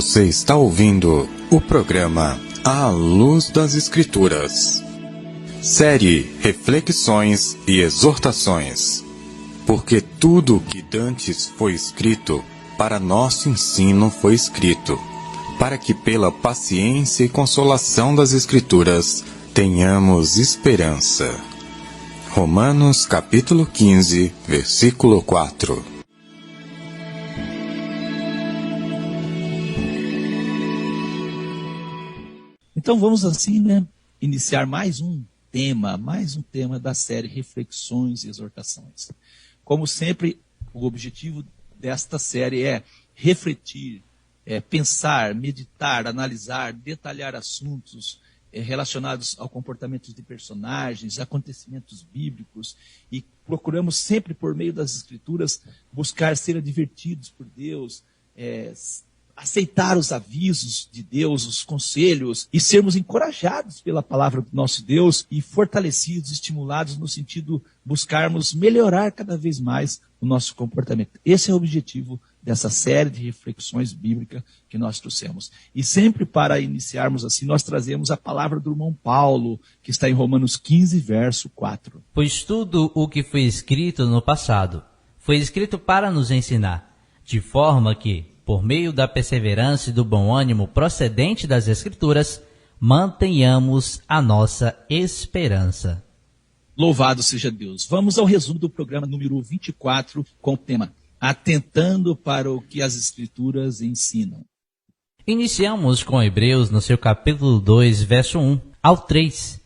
Você está ouvindo o programa À Luz das Escrituras. Série Reflexões e Exortações. Porque tudo o que dantes foi escrito, para nosso ensino foi escrito, para que pela paciência e consolação das Escrituras tenhamos esperança. Romanos capítulo 15, versículo 4. Então vamos assim, iniciar mais um tema da série Reflexões e Exortações. Como sempre, o objetivo desta série é refletir, pensar, meditar, analisar, detalhar assuntos relacionados ao comportamento de personagens, acontecimentos bíblicos, e procuramos sempre, por meio das Escrituras, buscar ser advertidos por Deus, aceitar os avisos de Deus, os conselhos, e sermos encorajados pela palavra do nosso Deus e fortalecidos, estimulados no sentido de buscarmos melhorar cada vez mais o nosso comportamento. Esse é o objetivo dessa série de reflexões bíblicas que nós trouxemos. E sempre para iniciarmos assim, nós trazemos a palavra do irmão Paulo, que está em Romanos 15, verso 4. Pois tudo o que foi escrito no passado, foi escrito para nos ensinar, de forma que, por meio da perseverança e do bom ânimo procedente das Escrituras, mantenhamos a nossa esperança. Louvado seja Deus. Vamos ao resumo do programa número 24, com o tema Atentando para o que as Escrituras ensinam. Iniciamos com Hebreus no seu capítulo 2, verso 1 ao 3.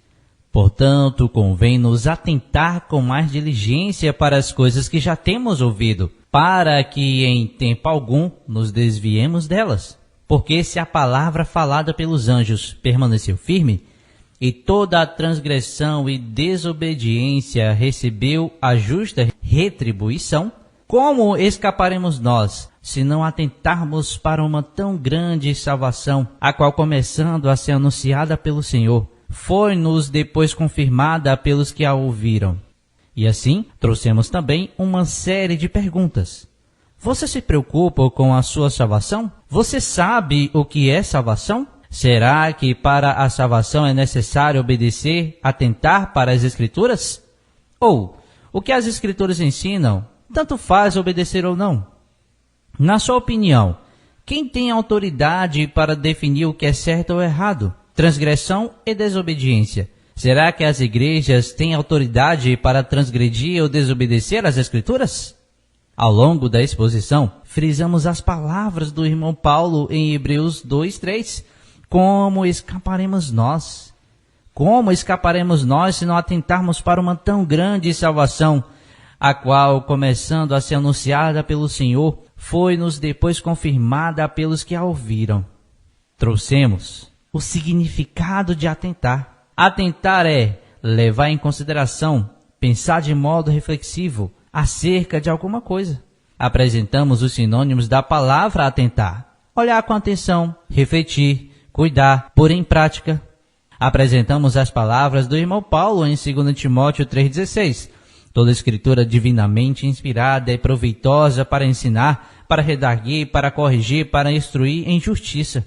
Portanto, convém-nos atentar com mais diligência para as coisas que já temos ouvido, para que em tempo algum nos desviemos delas. Porque se a palavra falada pelos anjos permaneceu firme, e toda a transgressão e desobediência recebeu a justa retribuição, como escaparemos nós, se não atentarmos para uma tão grande salvação, a qual, começando a ser anunciada pelo Senhor, foi-nos depois confirmada pelos que a ouviram? E assim, trouxemos também uma série de perguntas. Você se preocupa com a sua salvação? Você sabe o que é salvação? Será que para a salvação é necessário obedecer, atentar para as Escrituras? Ou, o que as Escrituras ensinam, tanto faz obedecer ou não? Na sua opinião, quem tem autoridade para definir o que é certo ou errado? Transgressão e desobediência. Será que as igrejas têm autoridade para transgredir ou desobedecer às Escrituras? Ao longo da exposição, frisamos as palavras do irmão Paulo em Hebreus 2:3. Como escaparemos nós? Como escaparemos nós se não atentarmos para uma tão grande salvação, a qual, começando a ser anunciada pelo Senhor, foi-nos depois confirmada pelos que a ouviram? Trouxemos o significado de atentar. Atentar é levar em consideração, pensar de modo reflexivo acerca de alguma coisa. Apresentamos os sinônimos da palavra atentar: olhar com atenção, refletir, cuidar, pôr em prática. Apresentamos as palavras do irmão Paulo em 2 Timóteo 3,16. Toda escritura divinamente inspirada é proveitosa para ensinar, para redarguir, para corrigir, para instruir em justiça.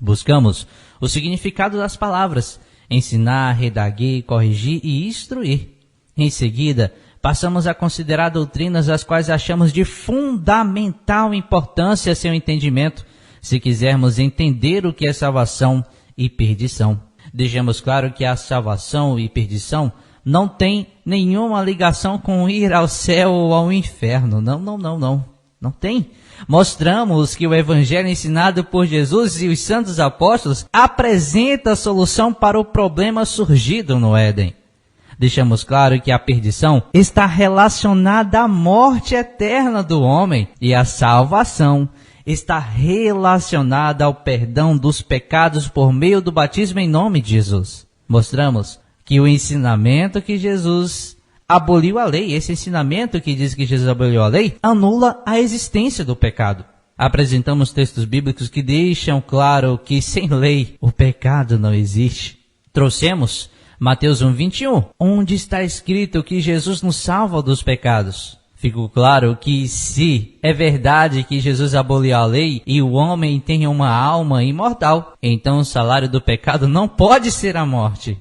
Buscamos o significado das palavras: ensinar, redarguir, corrigir e instruir. Em seguida, passamos a considerar doutrinas as quais achamos de fundamental importância a seu entendimento, se quisermos entender o que é salvação e perdição. Deixamos claro que a salvação e perdição não tem nenhuma ligação com ir ao céu ou ao inferno. Não tem. Mostramos que o evangelho ensinado por Jesus e os santos apóstolos apresenta a solução para o problema surgido no Éden. Deixamos claro que a perdição está relacionada à morte eterna do homem e a salvação está relacionada ao perdão dos pecados por meio do batismo em nome de Jesus. Mostramos que o ensinamento que Jesus aboliu a lei, esse ensinamento que diz que Jesus aboliu a lei, anula a existência do pecado. Apresentamos textos bíblicos que deixam claro que sem lei o pecado não existe. Trouxemos Mateus 1:21, onde está escrito que Jesus nos salva dos pecados. Ficou claro que se é verdade que Jesus aboliu a lei e o homem tem uma alma imortal, então o salário do pecado não pode ser a morte.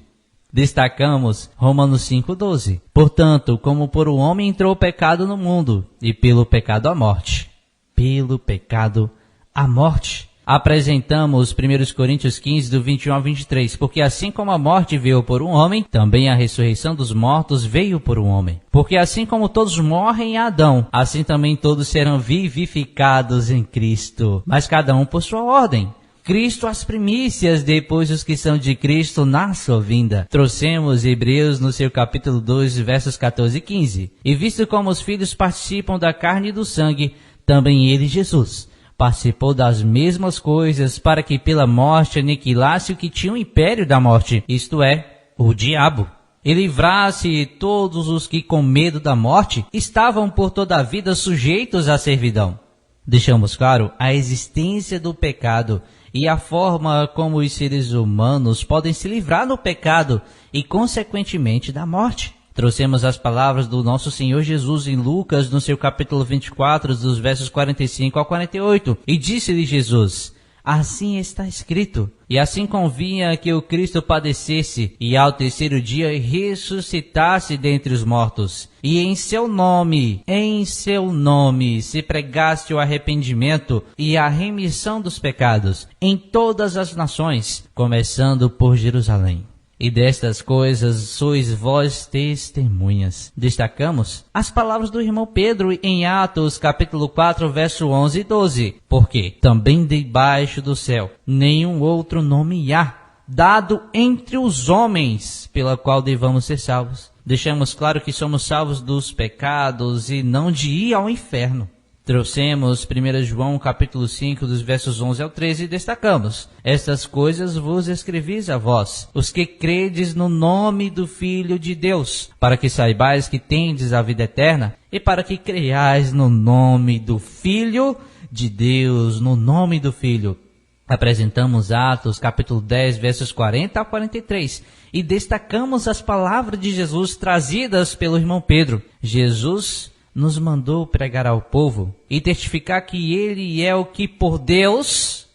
Destacamos Romanos 5,12. Portanto, como por um homem entrou o pecado no mundo, e pelo pecado a morte. Pelo pecado a morte. Apresentamos 1 Coríntios 15, do 21 ao 23, porque assim como a morte veio por um homem, também a ressurreição dos mortos veio por um homem. Porque assim como todos morrem em Adão, assim também todos serão vivificados em Cristo, mas cada um por sua ordem. Cristo as primícias, depois os que são de Cristo na sua vinda. Trouxemos Hebreus no seu capítulo 2, versos 14 e 15. E visto como os filhos participam da carne e do sangue, também ele, Jesus, participou das mesmas coisas para que pela morte aniquilasse o que tinha o império da morte, isto é, o diabo, e livrasse todos os que com medo da morte estavam por toda a vida sujeitos à servidão. Deixamos claro a existência do pecado e a forma como os seres humanos podem se livrar do pecado e, consequentemente, da morte. Trouxemos as palavras do nosso Senhor Jesus em Lucas, no seu capítulo 24, dos versos 45 ao 48. E disse-lhe Jesus: assim está escrito, e assim convinha que o Cristo padecesse, e ao terceiro dia ressuscitasse dentre os mortos. E em seu nome, se pregasse o arrependimento e a remissão dos pecados em todas as nações, começando por Jerusalém. E destas coisas sois vós testemunhas. Destacamos as palavras do irmão Pedro em Atos, capítulo 4, verso 11 e 12. Porque também debaixo do céu nenhum outro nome há, dado entre os homens, pela qual devamos ser salvos. Deixamos claro que somos salvos dos pecados e não de ir ao inferno. Trouxemos 1 João capítulo 5, dos versos 11 ao 13 e destacamos: estas coisas vos escrevis a vós, os que credes no nome do Filho de Deus, para que saibais que tendes a vida eterna, e para que creiais no nome do Filho de Deus, no nome do Filho. Apresentamos Atos capítulo 10, versos 40 a 43, e destacamos as palavras de Jesus trazidas pelo irmão Pedro. Jesus nos mandou pregar ao povo e testificar que ele é o que por Deus,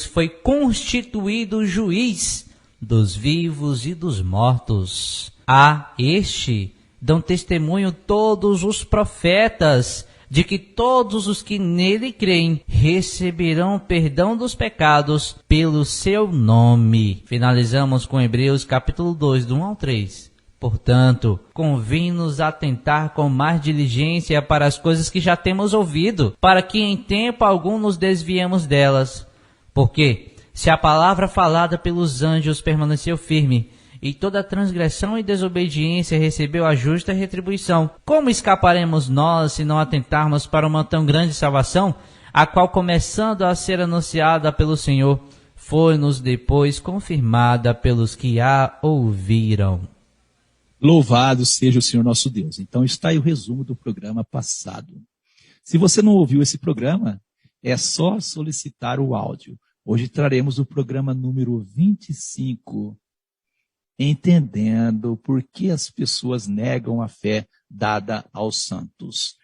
foi constituído juiz dos vivos e dos mortos. A este dão testemunho todos os profetas, de que todos os que nele creem receberão perdão dos pecados pelo seu nome. Finalizamos com Hebreus capítulo 2, do 1 ao 3. Portanto, convém-nos atentar com mais diligência para as coisas que já temos ouvido, para que em tempo algum nos desviemos delas. Porque, se a palavra falada pelos anjos permaneceu firme, e toda transgressão e desobediência recebeu a justa retribuição, como escaparemos nós se não atentarmos para uma tão grande salvação, a qual, começando a ser anunciada pelo Senhor, foi-nos depois confirmada pelos que a ouviram? Louvado seja o Senhor nosso Deus. Então está aí o resumo do programa passado. Se você não ouviu esse programa, é só solicitar o áudio. Hoje traremos o programa número 25, entendendo por que as pessoas negam a fé dada aos santos.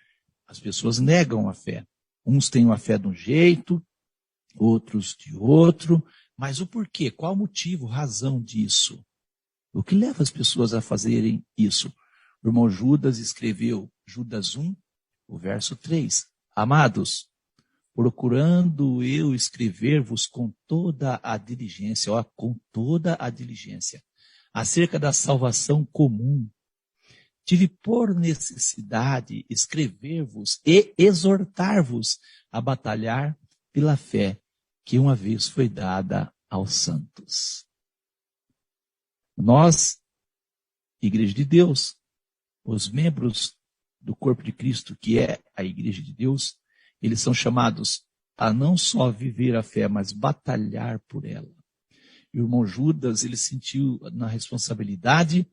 As pessoas negam a fé. Uns têm a fé de um jeito, outros de outro, mas o porquê? Qual o motivo, razão disso? O que leva as pessoas a fazerem isso? O irmão Judas escreveu, Judas 1, o verso 3. Amados, procurando eu escrever-vos com toda a diligência, acerca da salvação comum, tive por necessidade escrever-vos e exortar-vos a batalhar pela fé que uma vez foi dada aos santos. Nós, Igreja de Deus, os membros do corpo de Cristo, que é a Igreja de Deus, eles são chamados a não só viver a fé, mas batalhar por ela. E o irmão Judas, ele sentiu na responsabilidade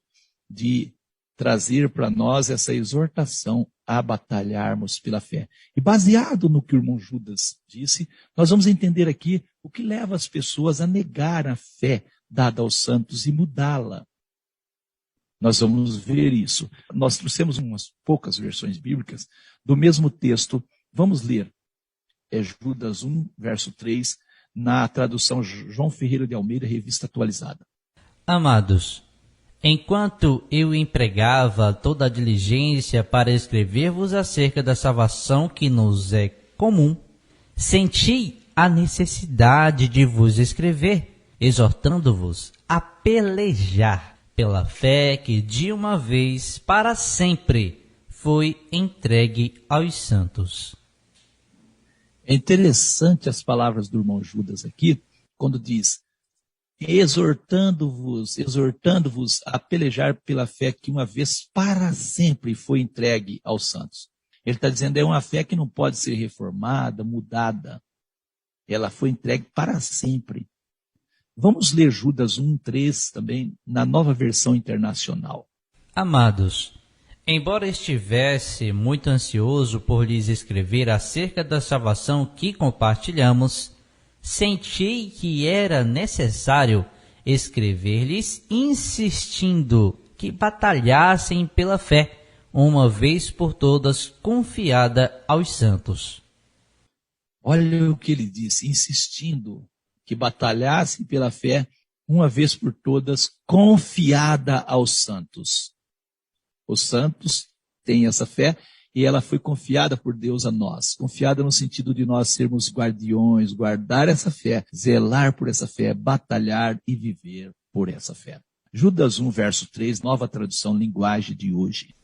de trazer para nós essa exortação a batalharmos pela fé. E baseado no que o irmão Judas disse, nós vamos entender aqui o que leva as pessoas a negar a fé dada aos santos e mudá-la. Nós vamos ver isso. Nós trouxemos umas poucas versões bíblicas do mesmo texto. Vamos ler. É Judas 1, verso 3, na tradução João Ferreira de Almeida, revista atualizada. Amados, enquanto eu empregava toda a diligência para escrever-vos acerca da salvação que nos é comum, senti a necessidade de vos escrever, exortando-vos a pelejar pela fé que de uma vez para sempre foi entregue aos santos. É interessante as palavras do irmão Judas aqui, quando diz, exortando-vos a pelejar pela fé que uma vez para sempre foi entregue aos santos. Ele está dizendo, é uma fé que não pode ser reformada, mudada. Ela foi entregue para sempre. Vamos ler Judas 1:3 também, na Nova Versão Internacional. Amados, embora estivesse muito ansioso por lhes escrever acerca da salvação que compartilhamos, senti que era necessário escrever-lhes insistindo que batalhassem pela fé, uma vez por todas confiada aos santos. Olha o que ele disse, insistindo que batalhassem pela fé, uma vez por todas, confiada aos santos. Os santos têm essa fé e ela foi confiada por Deus a nós. Confiada no sentido de nós sermos guardiões, guardar essa fé, zelar por essa fé, batalhar e viver por essa fé. Judas 1, verso 3, nova tradução, linguagem de hoje.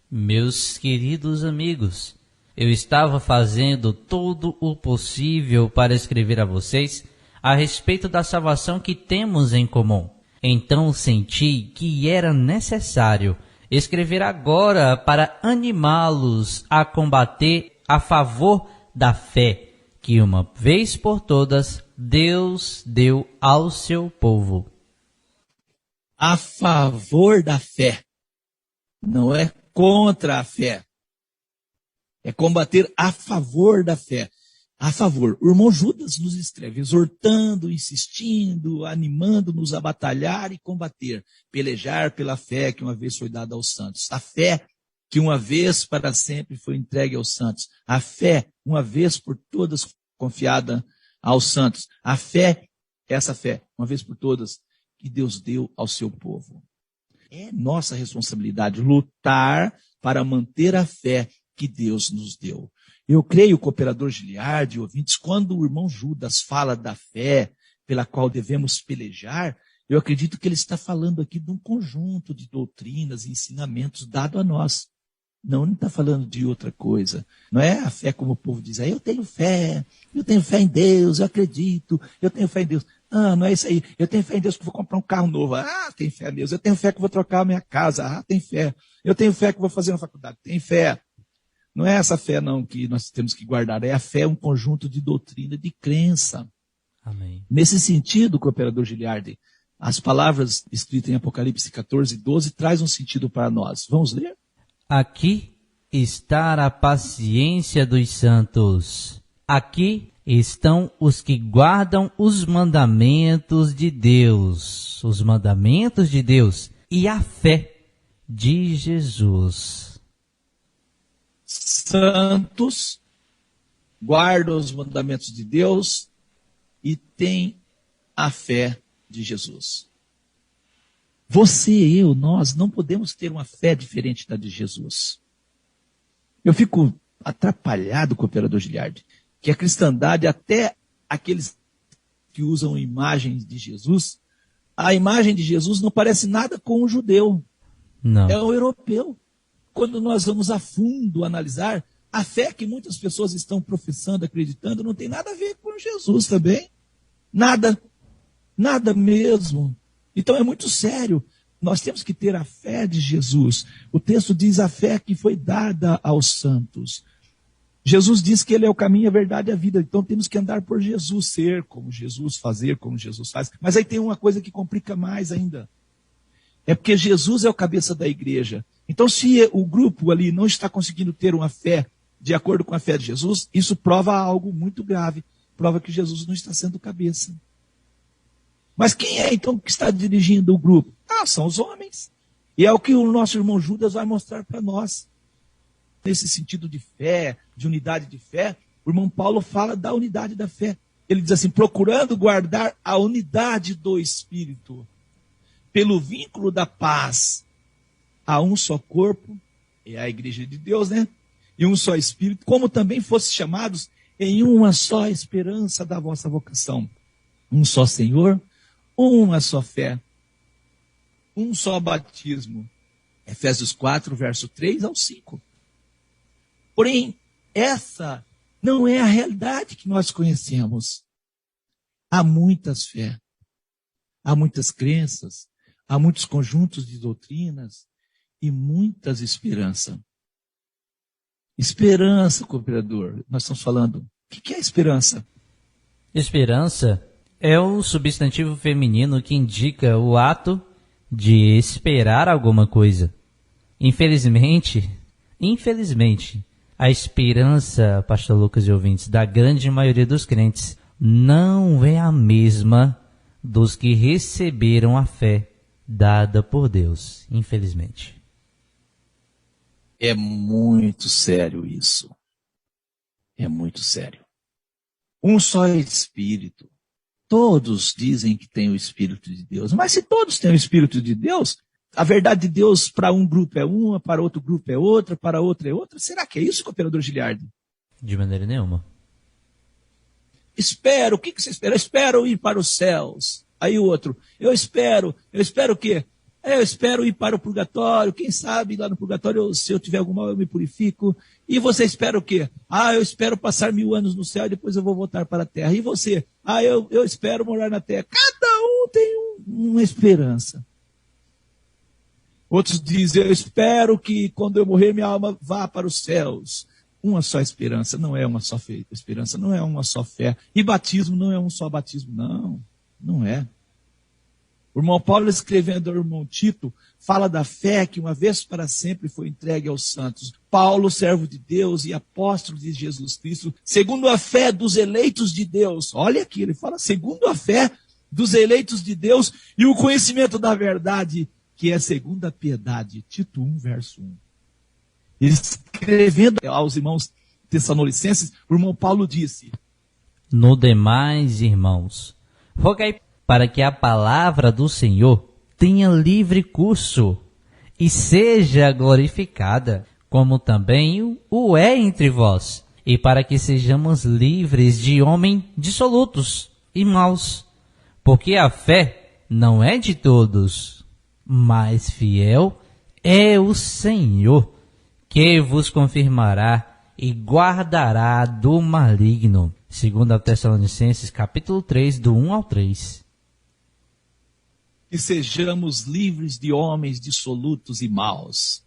Meus queridos amigos, eu estava fazendo todo o possível para escrever a vocês a respeito da salvação que temos em comum. Então senti que era necessário escrever agora para animá-los a combater a favor da fé que uma vez por todas Deus deu ao seu povo. A favor da fé, não é contra a fé. É combater a favor da fé. A favor. O irmão Judas nos escreve, exortando, insistindo, animando-nos a batalhar e combater, pelejar pela fé que uma vez foi dada aos santos. A fé que uma vez para sempre foi entregue aos santos. A fé, uma vez por todas, confiada aos santos. A fé, essa fé, uma vez por todas, que Deus deu ao seu povo. É nossa responsabilidade lutar para manter a fé que Deus nos deu. Eu creio, cooperador Giliardi, ouvintes, quando o irmão Judas fala da fé pela qual devemos pelejar, eu acredito que ele está falando aqui de um conjunto de doutrinas e ensinamentos dado a nós. Não está falando de outra coisa. Não é a fé como o povo diz, eu tenho fé em Deus, eu acredito, eu tenho fé em Deus. Não é isso aí. Eu tenho fé em Deus que vou comprar um carro novo. Tem fé mesmo. Eu tenho fé que vou trocar a minha casa. Tem fé. Eu tenho fé que vou fazer uma faculdade. Tem fé. Não é essa fé, não, que nós temos que guardar. É a fé, um conjunto de doutrina, de crença. Amém. Nesse sentido, cooperador Giliardi, as palavras escritas em Apocalipse 14:12 traz um sentido para nós. Vamos ler? Aqui está a paciência dos santos. Aqui estão os que guardam os mandamentos de Deus. Os mandamentos de Deus e a fé de Jesus. Santos guardam os mandamentos de Deus e têm a fé de Jesus. Você, eu, nós não podemos ter uma fé diferente da de Jesus. Eu fico atrapalhado, cooperador Giliardi, que a cristandade, até aqueles que usam imagens de Jesus, a imagem de Jesus não parece nada com o judeu. Não. É o europeu. Quando nós vamos a fundo analisar, a fé que muitas pessoas estão professando, acreditando, não tem nada a ver com Jesus também. Nada. Nada mesmo. Então é muito sério. Nós temos que ter a fé de Jesus. O texto diz a fé que foi dada aos santos. Jesus diz que ele é o caminho, a verdade e a vida. Então temos que andar por Jesus, ser como Jesus, fazer como Jesus faz. Mas aí tem uma coisa que complica mais ainda. É porque Jesus é o cabeça da igreja. Então, se o grupo ali não está conseguindo ter uma fé de acordo com a fé de Jesus, isso prova algo muito grave. Prova que Jesus não está sendo cabeça. Mas quem é então que está dirigindo o grupo? São os homens. E é o que o nosso irmão Judas vai mostrar para nós. Nesse sentido de fé, de unidade de fé, o irmão Paulo fala da unidade da fé. Ele diz assim, procurando guardar a unidade do Espírito, pelo vínculo da paz, há um só corpo, é a igreja de Deus, né? E um só Espírito, como também fossem chamados em uma só esperança da vossa vocação. Um só Senhor, uma só fé, um só batismo. Efésios 4, verso 3 ao 5. Porém, essa não é a realidade que nós conhecemos. Há muitas fé, há muitas crenças, há muitos conjuntos de doutrinas e muitas esperanças. Esperança, cooperador. Nós estamos falando. O que é esperança? Esperança é o substantivo feminino que indica o ato de esperar alguma coisa. Infelizmente, a esperança, pastor Lucas e ouvintes, da grande maioria dos crentes não é a mesma dos que receberam a fé dada por Deus, infelizmente. É muito sério isso. É muito sério. Um só Espírito. Todos dizem que tem o Espírito de Deus. Mas se todos têm o Espírito de Deus, a verdade de Deus para um grupo é uma, para outro grupo é outra, para outro é outra. Será que é isso, cooperador Giliardi? De maneira nenhuma. Espero, o que você espera? Eu espero ir para os céus. Aí o outro, eu espero o quê? Eu espero ir para o purgatório, quem sabe lá no purgatório, se eu tiver algum mal, eu me purifico. E você espera o quê? Eu espero passar 1000 anos no céu e depois eu vou voltar para a terra. E você? Eu espero morar na terra. Cada um tem uma esperança. Outros dizem, eu espero que quando eu morrer minha alma vá para os céus. Uma só esperança, não é uma só fé. Esperança não é uma só fé. E batismo não é um só batismo. Não é. O irmão Paulo, escrevendo ao irmão Tito, fala da fé que uma vez para sempre foi entregue aos santos. Paulo, servo de Deus e apóstolo de Jesus Cristo, segundo a fé dos eleitos de Deus. Olha aqui, ele fala, segundo a fé dos eleitos de Deus e o conhecimento da verdade, que é segundo a piedade. Tito 1, verso 1. Escrevendo aos irmãos tessalonicenses, o irmão Paulo disse: No demais, irmãos, rogai para que a palavra do Senhor tenha livre curso e seja glorificada, como também o é entre vós, e para que sejamos livres de homens dissolutos e maus, porque a fé não é de todos, mas fiel é o Senhor, que vos confirmará e guardará do maligno. 2 Tessalonicenses, capítulo 3, do 1 ao 3. Que sejamos livres de homens dissolutos e maus.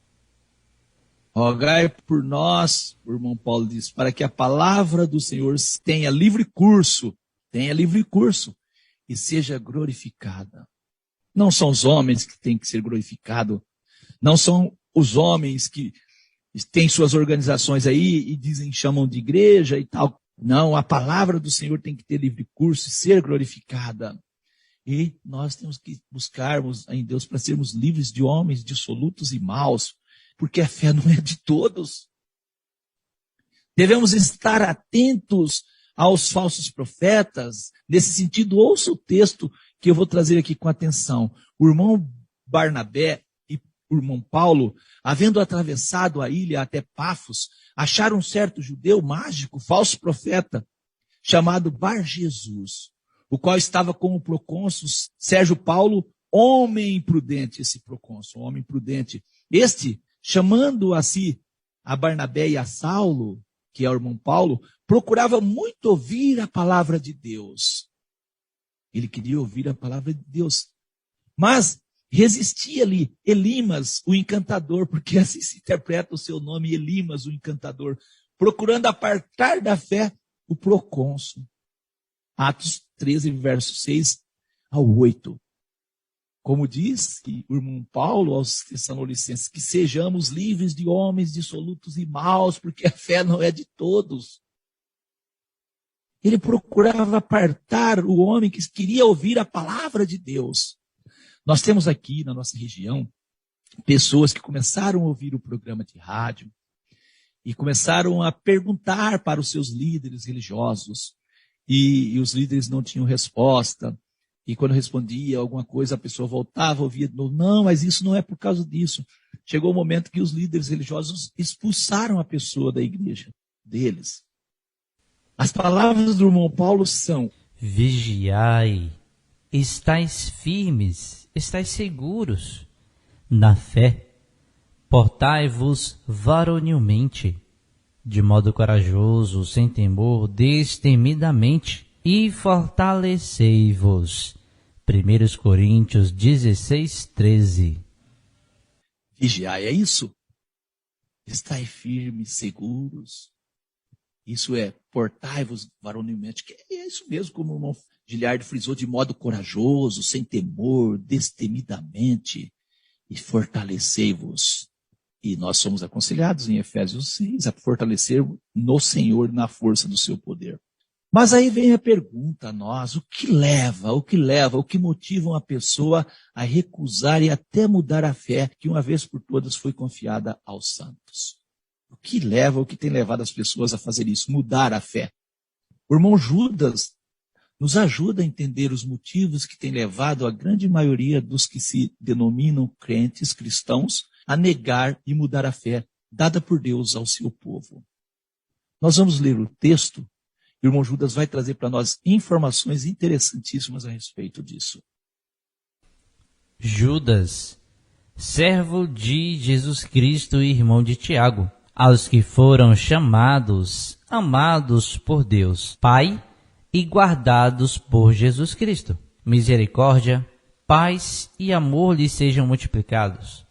Rogai por nós, o irmão Paulo diz, para que a palavra do Senhor tenha livre curso e seja glorificada. Não são os homens que têm que ser glorificados, não são os homens que têm suas organizações aí e chamam de igreja e tal. Não, a palavra do Senhor tem que ter livre curso e ser glorificada. E nós temos que buscarmos em Deus para sermos livres de homens dissolutos e maus, porque a fé não é de todos. Devemos estar atentos aos falsos profetas. Nesse sentido, ouça o texto que eu vou trazer aqui com atenção. O irmão Barnabé e o irmão Paulo, havendo atravessado a ilha até Pafos, acharam um certo judeu mágico, falso profeta, chamado Bar-Jesus, o qual estava com o procônsul Sérgio Paulo, homem prudente, esse procônsul, homem prudente. Este, chamando a si a Barnabé e a Saulo, que é o irmão Paulo, procurava muito ouvir a palavra de Deus. Ele queria ouvir a palavra de Deus. Mas resistia-lhe Elimas, o encantador, porque assim se interpreta o seu nome, Elimas, o encantador, procurando apartar da fé o procônsul. Atos 13, verso 6 ao 8. Como diz o irmão Paulo aos Tessalonicenses, que sejamos livres de homens dissolutos e maus, porque a fé não é de todos. Ele procurava apartar o homem que queria ouvir a palavra de Deus. Nós temos aqui na nossa região pessoas que começaram a ouvir o programa de rádio e começaram a perguntar para os seus líderes religiosos, e os líderes não tinham resposta, e quando respondia alguma coisa, a pessoa voltava, ouvia de novo, não, mas isso não é por causa disso. Chegou o momento que os líderes religiosos expulsaram a pessoa da igreja deles. As palavras do irmão Paulo são: vigiai, estais firmes, estais seguros na fé, portai-vos varonilmente, de modo corajoso, sem temor, destemidamente, e fortalecei-vos. 1 Coríntios 16, 13. Vigiai, é isso? Estai firmes, seguros. Isso é, portai-vos varonilmente, que é isso mesmo, como o irmão Giliardi frisou, de modo corajoso, sem temor, destemidamente, e fortalecei-vos. E nós somos aconselhados em Efésios 6 a fortalecer no Senhor na força do seu poder. Mas aí vem a pergunta a nós: o que motiva uma pessoa a recusar e até mudar a fé que uma vez por todas foi confiada aos santos? O que tem levado as pessoas a fazer isso, mudar a fé? O irmão Judas nos ajuda a entender os motivos que têm levado a grande maioria dos que se denominam crentes cristãos a negar e mudar a fé dada por Deus ao seu povo. Nós vamos ler o texto e o irmão Judas vai trazer para nós informações interessantíssimas a respeito disso. Judas, servo de Jesus Cristo e irmão de Tiago, aos que foram chamados, amados por Deus, Pai, e guardados por Jesus Cristo. Misericórdia, paz e amor lhes sejam multiplicados.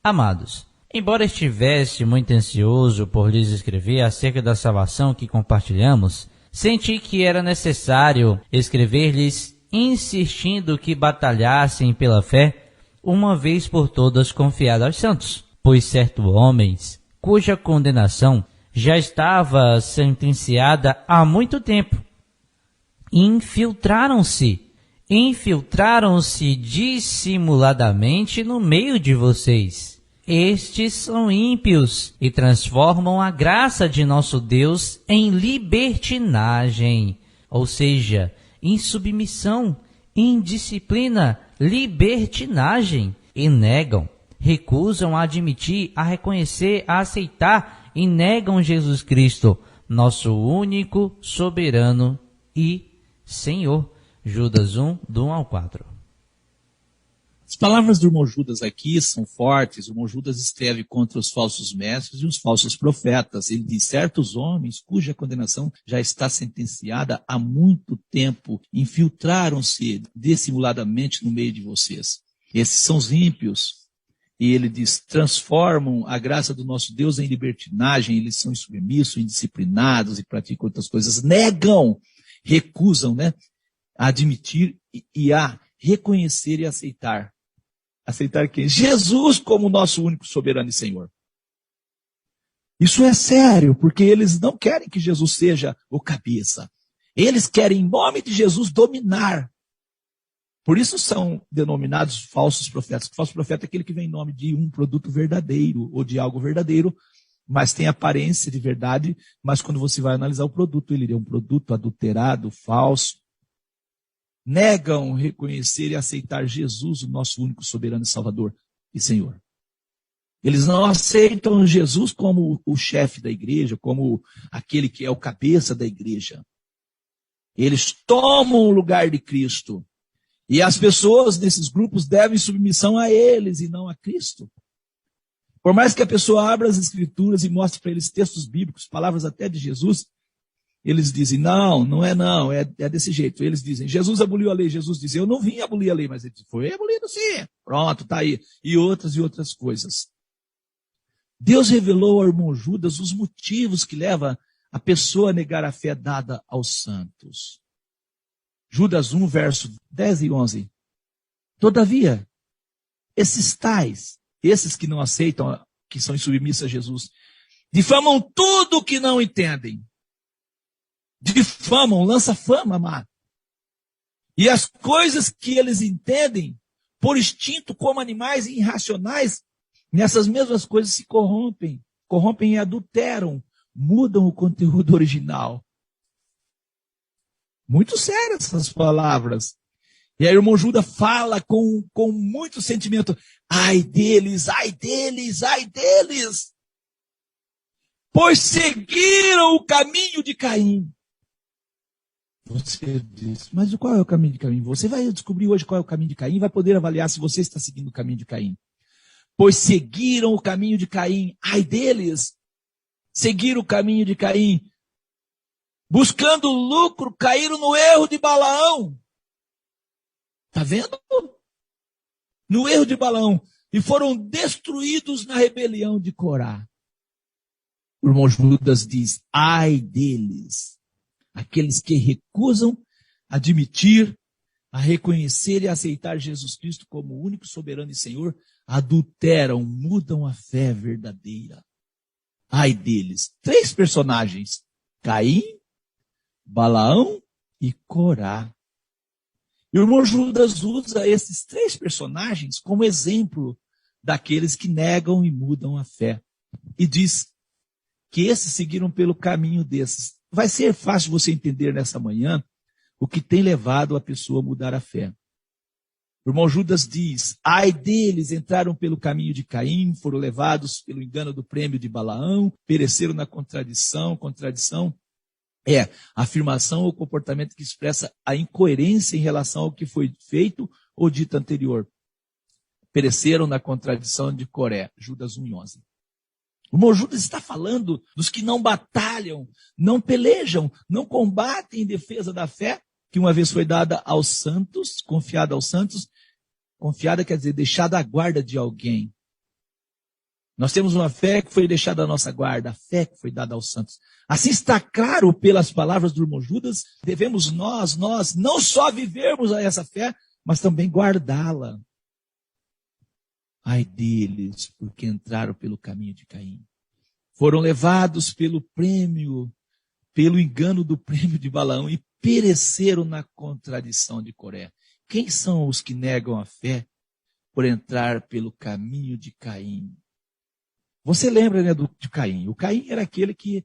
Amados, embora estivesse muito ansioso por lhes escrever acerca da salvação que compartilhamos, senti que era necessário escrever-lhes insistindo que batalhassem pela fé, uma vez por todas confiada aos santos, pois certos homens, cuja condenação já estava sentenciada há muito tempo, infiltraram-se dissimuladamente no meio de vocês. Estes são ímpios e transformam a graça de nosso Deus em libertinagem, ou seja, insubmissão, indisciplina, libertinagem, e negam, recusam a admitir, a reconhecer, a aceitar e negam Jesus Cristo, nosso único, soberano e Senhor. Judas 1, do 1 ao 4. As palavras do irmão Judas aqui são fortes. O irmão Judas escreve contra os falsos mestres e os falsos profetas. Ele diz: certos homens cuja condenação já está sentenciada há muito tempo infiltraram-se dissimuladamente no meio de vocês. Esses são os ímpios. E ele diz: transformam a graça do nosso Deus em libertinagem. Eles são insubmissos, indisciplinados e praticam outras coisas. Negam, recusam, a admitir e a reconhecer e aceitar. Aceitar quem? Jesus como nosso único soberano e Senhor. Isso é sério, porque eles não querem que Jesus seja o cabeça. Eles querem, em nome de Jesus, dominar. Por isso são denominados falsos profetas. O falso profeta é aquele que vem em nome de um produto verdadeiro ou de algo verdadeiro, mas tem aparência de verdade, mas quando você vai analisar o produto, ele é um produto adulterado, falso. Negam reconhecer e aceitar Jesus, o nosso único soberano e Salvador e Senhor. Eles não aceitam Jesus como o chefe da igreja, como aquele que é o cabeça da igreja. Eles tomam o lugar de Cristo. E as pessoas desses grupos devem submissão a eles e não a Cristo. Por mais que a pessoa abra as Escrituras e mostre para eles textos bíblicos, palavras até de Jesus, eles dizem: não é desse jeito. Eles dizem: Jesus aboliu a lei. Jesus diz: eu não vim abolir a lei, mas ele foi abolido sim. Pronto, está aí. E outras coisas. Deus revelou ao irmão Judas os motivos que levam a pessoa a negar a fé dada aos santos. Judas 1, verso 10 e 11. Todavia, esses que não aceitam, que são insubmissos a Jesus, difamam tudo o que não entendem. Difamam, lança fama, amado. E as coisas que eles entendem, por instinto, como animais irracionais, Nessas mesmas coisas se corrompem. Corrompem e adulteram. Mudam o conteúdo original. Muito sérias essas palavras. E aí o irmão Judas fala com muito sentimento. Ai deles, ai deles, ai deles. Pois seguiram o caminho de Caim. Você diz, mas qual é o caminho de Caim? Você vai descobrir hoje qual é o caminho de Caim e vai poder avaliar se você está seguindo o caminho de Caim. Pois seguiram o caminho de Caim. Ai deles. Seguiram o caminho de Caim. Buscando lucro, caíram no erro de Balaão. Está vendo? No erro de Balaão. E foram destruídos na rebelião de Corá. O irmão Judas diz, ai deles. Aqueles que recusam admitir, a reconhecer e aceitar Jesus Cristo como único soberano e Senhor, adulteram, mudam a fé verdadeira. Ai deles. 3 personagens. Caim, Balaão e Corá. E o irmão Judas usa esses 3 personagens como exemplo daqueles que negam e mudam a fé. E diz que esses seguiram pelo caminho desses. Vai ser fácil você entender nessa manhã o que tem levado a pessoa a mudar a fé. O irmão Judas diz, ai deles, entraram pelo caminho de Caim, foram levados pelo engano do prêmio de Balaão, pereceram na contradição. Contradição é a afirmação ou comportamento que expressa a incoerência em relação ao que foi feito ou dito anterior. Pereceram na contradição de Coré, Judas 1:11. O irmão Judas está falando dos que não batalham, não pelejam, não combatem em defesa da fé, que uma vez foi dada aos santos, confiada aos santos. Confiada quer dizer deixada à guarda de alguém. Nós temos uma fé que foi deixada à nossa guarda, a fé que foi dada aos santos. Assim está claro pelas palavras do irmão Judas, devemos nós não só vivermos a essa fé, mas também guardá-la. Ai deles, porque entraram pelo caminho de Caim. Foram levados pelo engano do prêmio de Balaão e pereceram na contradição de Coré. Quem são os que negam a fé por entrar pelo caminho de Caim? Você lembra, né, de Caim? O Caim era aquele que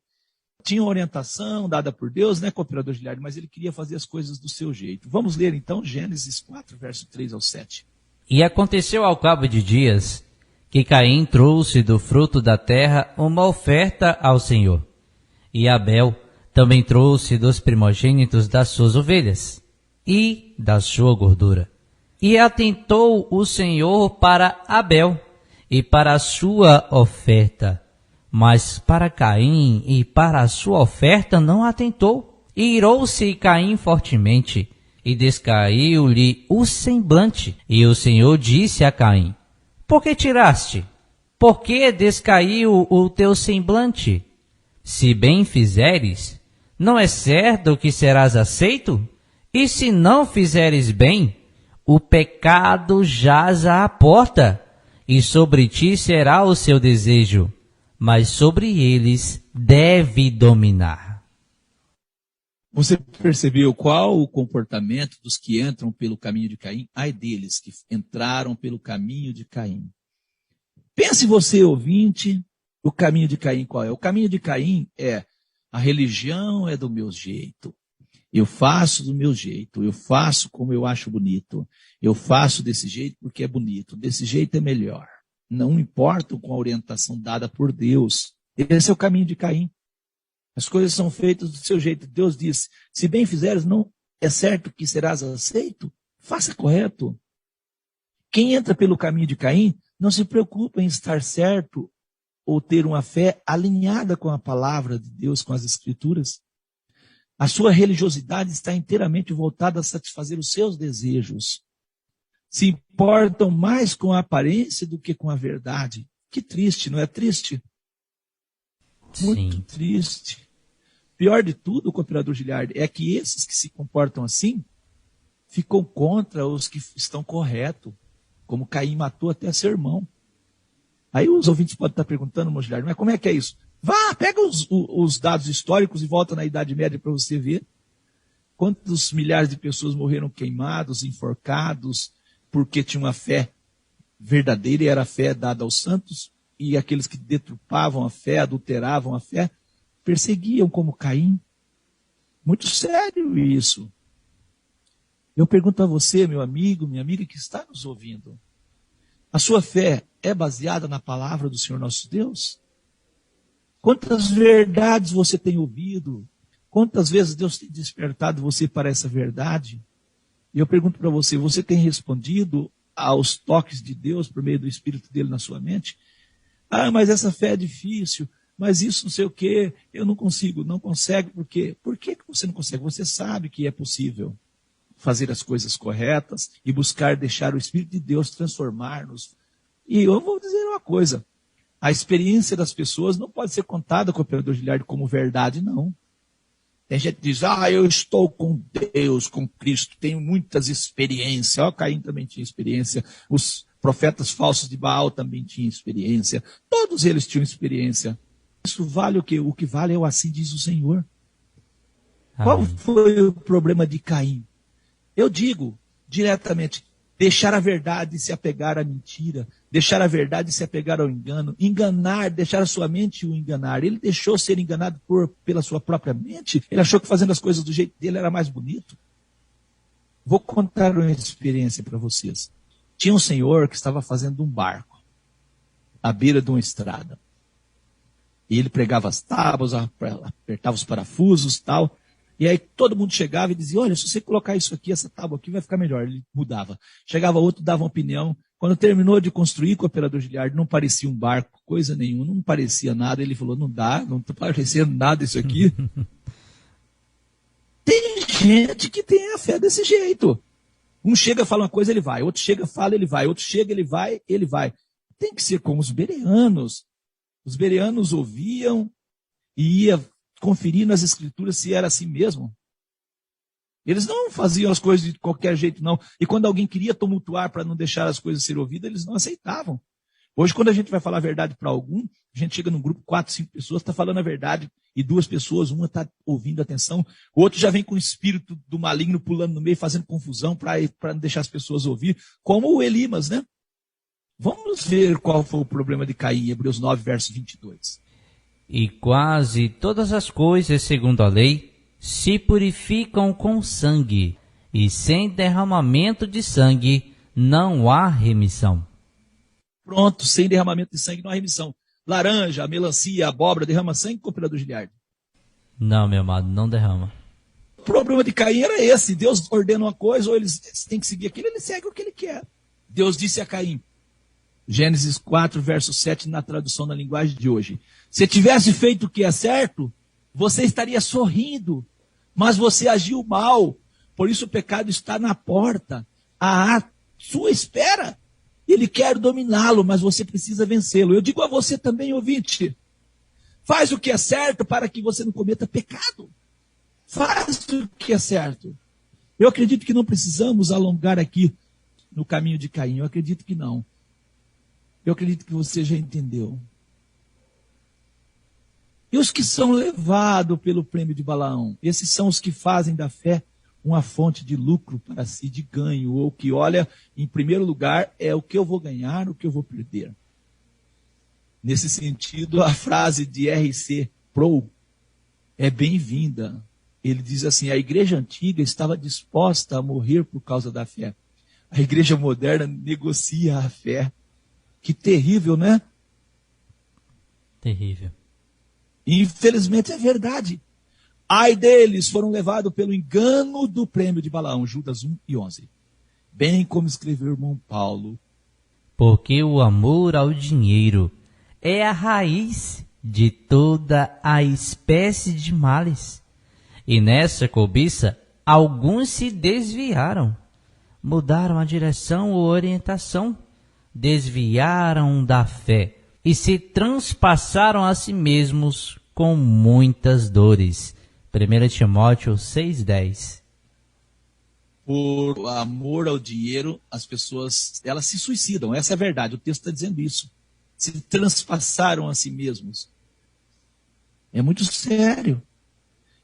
tinha uma orientação dada por Deus, né, cooperador de mas ele queria fazer as coisas do seu jeito. Vamos ler então Gênesis 4, verso 3 ao 7. E aconteceu ao cabo de dias que Caim trouxe do fruto da terra uma oferta ao Senhor. E Abel também trouxe dos primogênitos das suas ovelhas e da sua gordura. E atentou o Senhor para Abel e para a sua oferta, mas para Caim e para a sua oferta não atentou. E irou-se Caim fortemente, e descaiu-lhe o semblante. E o Senhor disse a Caim, por que tiraste? Por que descaiu o teu semblante? Se bem fizeres, não é certo que serás aceito? E se não fizeres bem, o pecado jaz à porta, e sobre ti será o seu desejo, mas sobre eles deve dominar. Você percebeu qual o comportamento dos que entram pelo caminho de Caim? Ai deles que entraram pelo caminho de Caim. Pense você, ouvinte, o caminho de Caim qual é? O caminho de Caim é a religião é do meu jeito. Eu faço do meu jeito, eu faço como eu acho bonito. Eu faço desse jeito porque é bonito, desse jeito é melhor. Não importa com a orientação dada por Deus. Esse é o caminho de Caim. As coisas são feitas do seu jeito. Deus diz, se bem fizeres, não é certo que serás aceito? Faça correto. Quem entra pelo caminho de Caim, não se preocupa em estar certo ou ter uma fé alinhada com a palavra de Deus, com as Escrituras. A sua religiosidade está inteiramente voltada a satisfazer os seus desejos. Se importam mais com a aparência do que com a verdade. Que triste, não é triste? Muito Sim. triste. Pior de tudo, cooperador Giliardi, é que esses que se comportam assim ficam contra os que estão corretos, como Caim matou até seu irmão. Aí os ouvintes podem estar perguntando, irmão Giliardi, mas como é que é isso? Vá, pega os dados históricos e volta na Idade Média para você ver quantos milhares de pessoas morreram queimados, enforcados, porque tinham uma fé verdadeira era a fé dada aos santos, e aqueles que deturpavam a fé, adulteravam a fé, perseguiam como Caim. Muito sério isso. Eu pergunto a você, meu amigo, minha amiga que está nos ouvindo, a sua fé é baseada na palavra do Senhor nosso Deus? Quantas verdades você tem ouvido? Quantas vezes Deus tem despertado você para essa verdade? E eu pergunto para você, você tem respondido aos toques de Deus por meio do Espírito dele na sua mente? Ah, mas essa fé é difícil, mas isso não sei o quê, eu não consigo, não consegue, por quê? Por que você não consegue? Você sabe que é possível fazer as coisas corretas e buscar deixar o Espírito de Deus transformar-nos. E eu vou dizer uma coisa, a experiência das pessoas não pode ser contada, cooperador Giliardi, como verdade, não. Tem gente que diz, eu estou com Deus, com Cristo, tenho muitas experiências. Caim também tinha experiência, os profetas falsos de Baal também tinham experiência, todos eles tinham experiência. Isso vale o quê? O que vale é o assim diz o Senhor. Amém. Qual foi o problema de Caim? Eu digo diretamente, deixar a verdade e se apegar à mentira, deixar a verdade e se apegar ao engano, enganar, deixar a sua mente o enganar. Ele deixou ser enganado pela sua própria mente, ele achou que fazendo as coisas do jeito dele era mais bonito. Vou contar uma experiência para vocês. Tinha um senhor que estava fazendo um barco, à beira de uma estrada. E ele pregava as tábuas, apertava os parafusos e tal. E aí todo mundo chegava e dizia, olha, se você colocar isso aqui, essa tábua aqui vai ficar melhor. Ele mudava. Chegava outro, dava uma opinião. Quando terminou de construir com o operador Giliardi, não parecia um barco, coisa nenhuma, não parecia nada. Ele falou, não dá, não está parecendo nada isso aqui. Tem gente que tem a fé desse jeito. Um chega, fala uma coisa, ele vai. Outro chega, fala, ele vai. Outro chega, ele vai, ele vai. Tem que ser como os bereanos. Os bereanos ouviam e ia conferir nas escrituras se era assim mesmo. Eles não faziam as coisas de qualquer jeito, não. E quando alguém queria tumultuar para não deixar as coisas serem ouvidas, eles não aceitavam. Hoje, quando a gente vai falar a verdade para algum, a gente chega num grupo, 4, 5 pessoas, está falando a verdade, e 2 pessoas, uma está ouvindo atenção, o outro já vem com o espírito do maligno pulando no meio, fazendo confusão para não deixar as pessoas ouvir, como o Elimas, né? Vamos ver qual foi o problema de Caim, Hebreus 9, verso 22. E quase todas as coisas, segundo a lei, se purificam com sangue, e sem derramamento de sangue não há remissão. Pronto, sem derramamento de sangue não há remissão. Laranja, melancia, abóbora, derrama sangue, cooperador Giliardi? Não, meu amado, não derrama. O problema de Caim era esse, Deus ordena uma coisa, ou eles têm que seguir aquilo, ele segue o que ele quer. Deus disse a Caim, Gênesis 4, verso 7, na tradução da linguagem de hoje. Se tivesse feito o que é certo, você estaria sorrindo, mas você agiu mal. Por isso o pecado está na porta, à sua espera. Ele quer dominá-lo, mas você precisa vencê-lo. Eu digo a você também, ouvinte, faz o que é certo para que você não cometa pecado. Faz o que é certo. Eu acredito que não precisamos alongar aqui no caminho de Caim. Eu acredito que não. Eu acredito que você já entendeu. E os que são levados pelo prêmio de Balaão? Esses são os que fazem da fé uma fonte de lucro para si, de ganho, ou que olha, em primeiro lugar, é o que eu vou ganhar, o que eu vou perder. Nesse sentido, a frase de R.C. Pro é bem-vinda. Ele diz assim, a igreja antiga estava disposta a morrer por causa da fé. A igreja moderna negocia a fé. Que terrível, né? Terrível. Infelizmente é verdade. Ai deles, foram levados pelo engano do prêmio de Balaão, Judas 1 e 11. Bem como escreveu o irmão Paulo. Porque o amor ao dinheiro é a raiz de toda a espécie de males. E nessa cobiça, alguns se desviaram, mudaram a direção ou orientação, desviaram da fé e se transpassaram a si mesmos com muitas dores. 1 Timóteo 6,10. Por amor ao dinheiro, as pessoas, elas se suicidam. Essa é a verdade, o texto está dizendo isso. Se transpassaram a si mesmos. É muito sério.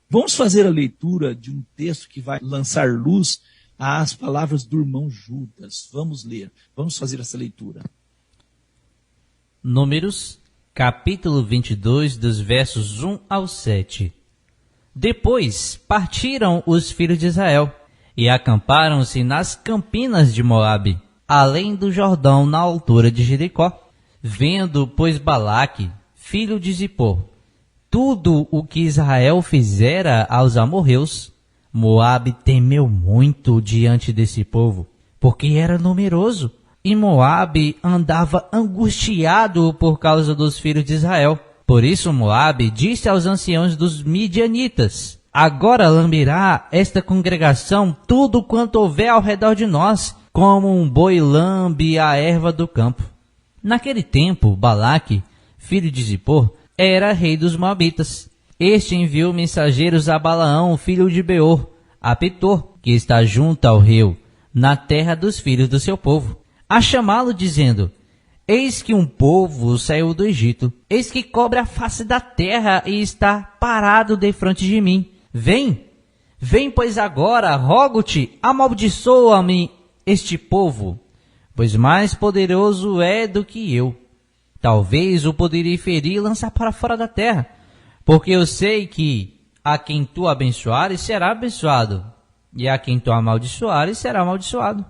Vamos fazer a leitura de um texto que vai lançar luz às palavras do irmão Judas. Vamos ler, vamos fazer essa leitura. Números, capítulo 22, dos versos 1 ao 7. Depois partiram os filhos de Israel e acamparam-se nas campinas de Moabe, além do Jordão, na altura de Jericó. Vendo, pois, Balaque, filho de Zippor, tudo o que Israel fizera aos amorreus, Moabe temeu muito diante desse povo, porque era numeroso, e Moabe andava angustiado por causa dos filhos de Israel. Por isso Moabe disse aos anciãos dos midianitas: agora lamberá esta congregação tudo quanto houver ao redor de nós, como um boi lambe a erva do campo. Naquele tempo, Balaque, filho de Zippor, era rei dos Moabitas. Este enviou mensageiros a Balaão, filho de Beor, a Petor, que está junto ao rio, na terra dos filhos do seu povo, a chamá-lo, dizendo: eis que um povo saiu do Egito, eis que cobre a face da terra e está parado defronte de mim. Vem, pois agora, rogo-te, amaldiçoa-me este povo, pois mais poderoso é do que eu. Talvez o poderia ferir e lançar para fora da terra, porque eu sei que a quem tu abençoares será abençoado, e a quem tu amaldiçoares será amaldiçoado.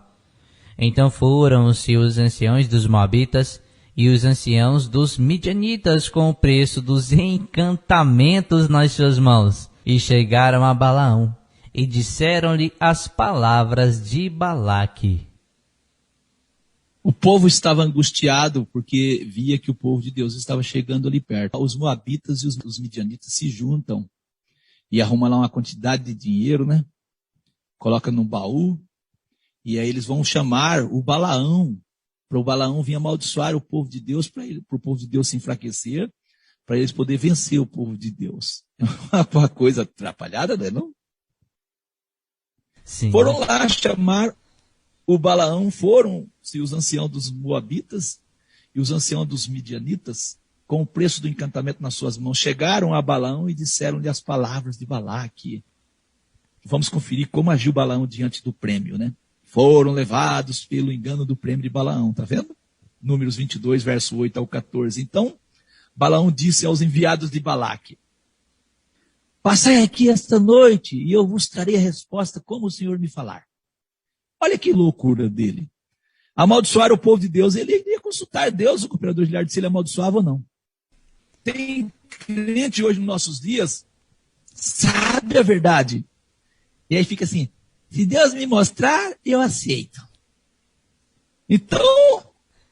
Então foram-se os anciãos dos Moabitas e os anciãos dos Midianitas com o preço dos encantamentos nas suas mãos, e chegaram a Balaão, e disseram-lhe as palavras de Balaque. O povo estava angustiado porque via que o povo de Deus estava chegando ali perto. Os Moabitas e os Midianitas se juntam e arrumam lá uma quantidade de dinheiro, né? Coloca num baú, e aí eles vão chamar o Balaão, para o Balaão vir amaldiçoar o povo de Deus, para o povo de Deus se enfraquecer, para eles poderem vencer o povo de Deus. É uma coisa atrapalhada, não é não? Sim. Foram lá chamar o Balaão, foram-se os anciãos dos Moabitas e os anciãos dos Midianitas, com o preço do encantamento nas suas mãos, chegaram a Balaão e disseram-lhe as palavras de Balaque. Vamos conferir como agiu Balaão diante do prêmio, né? Foram levados pelo engano do prêmio de Balaão, tá vendo? Números 22, verso 8 ao 14. Então, Balaão disse aos enviados de Balaque: passai aqui esta noite e eu vos trarei a resposta como o Senhor me falar. Olha que loucura dele. Amaldiçoar o povo de Deus, ele iria consultar Deus, o cooperador de lar, se ele amaldiçoava ou não. Tem crente hoje nos nossos dias, sabe a verdade. E aí fica assim: se Deus me mostrar, eu aceito. Então,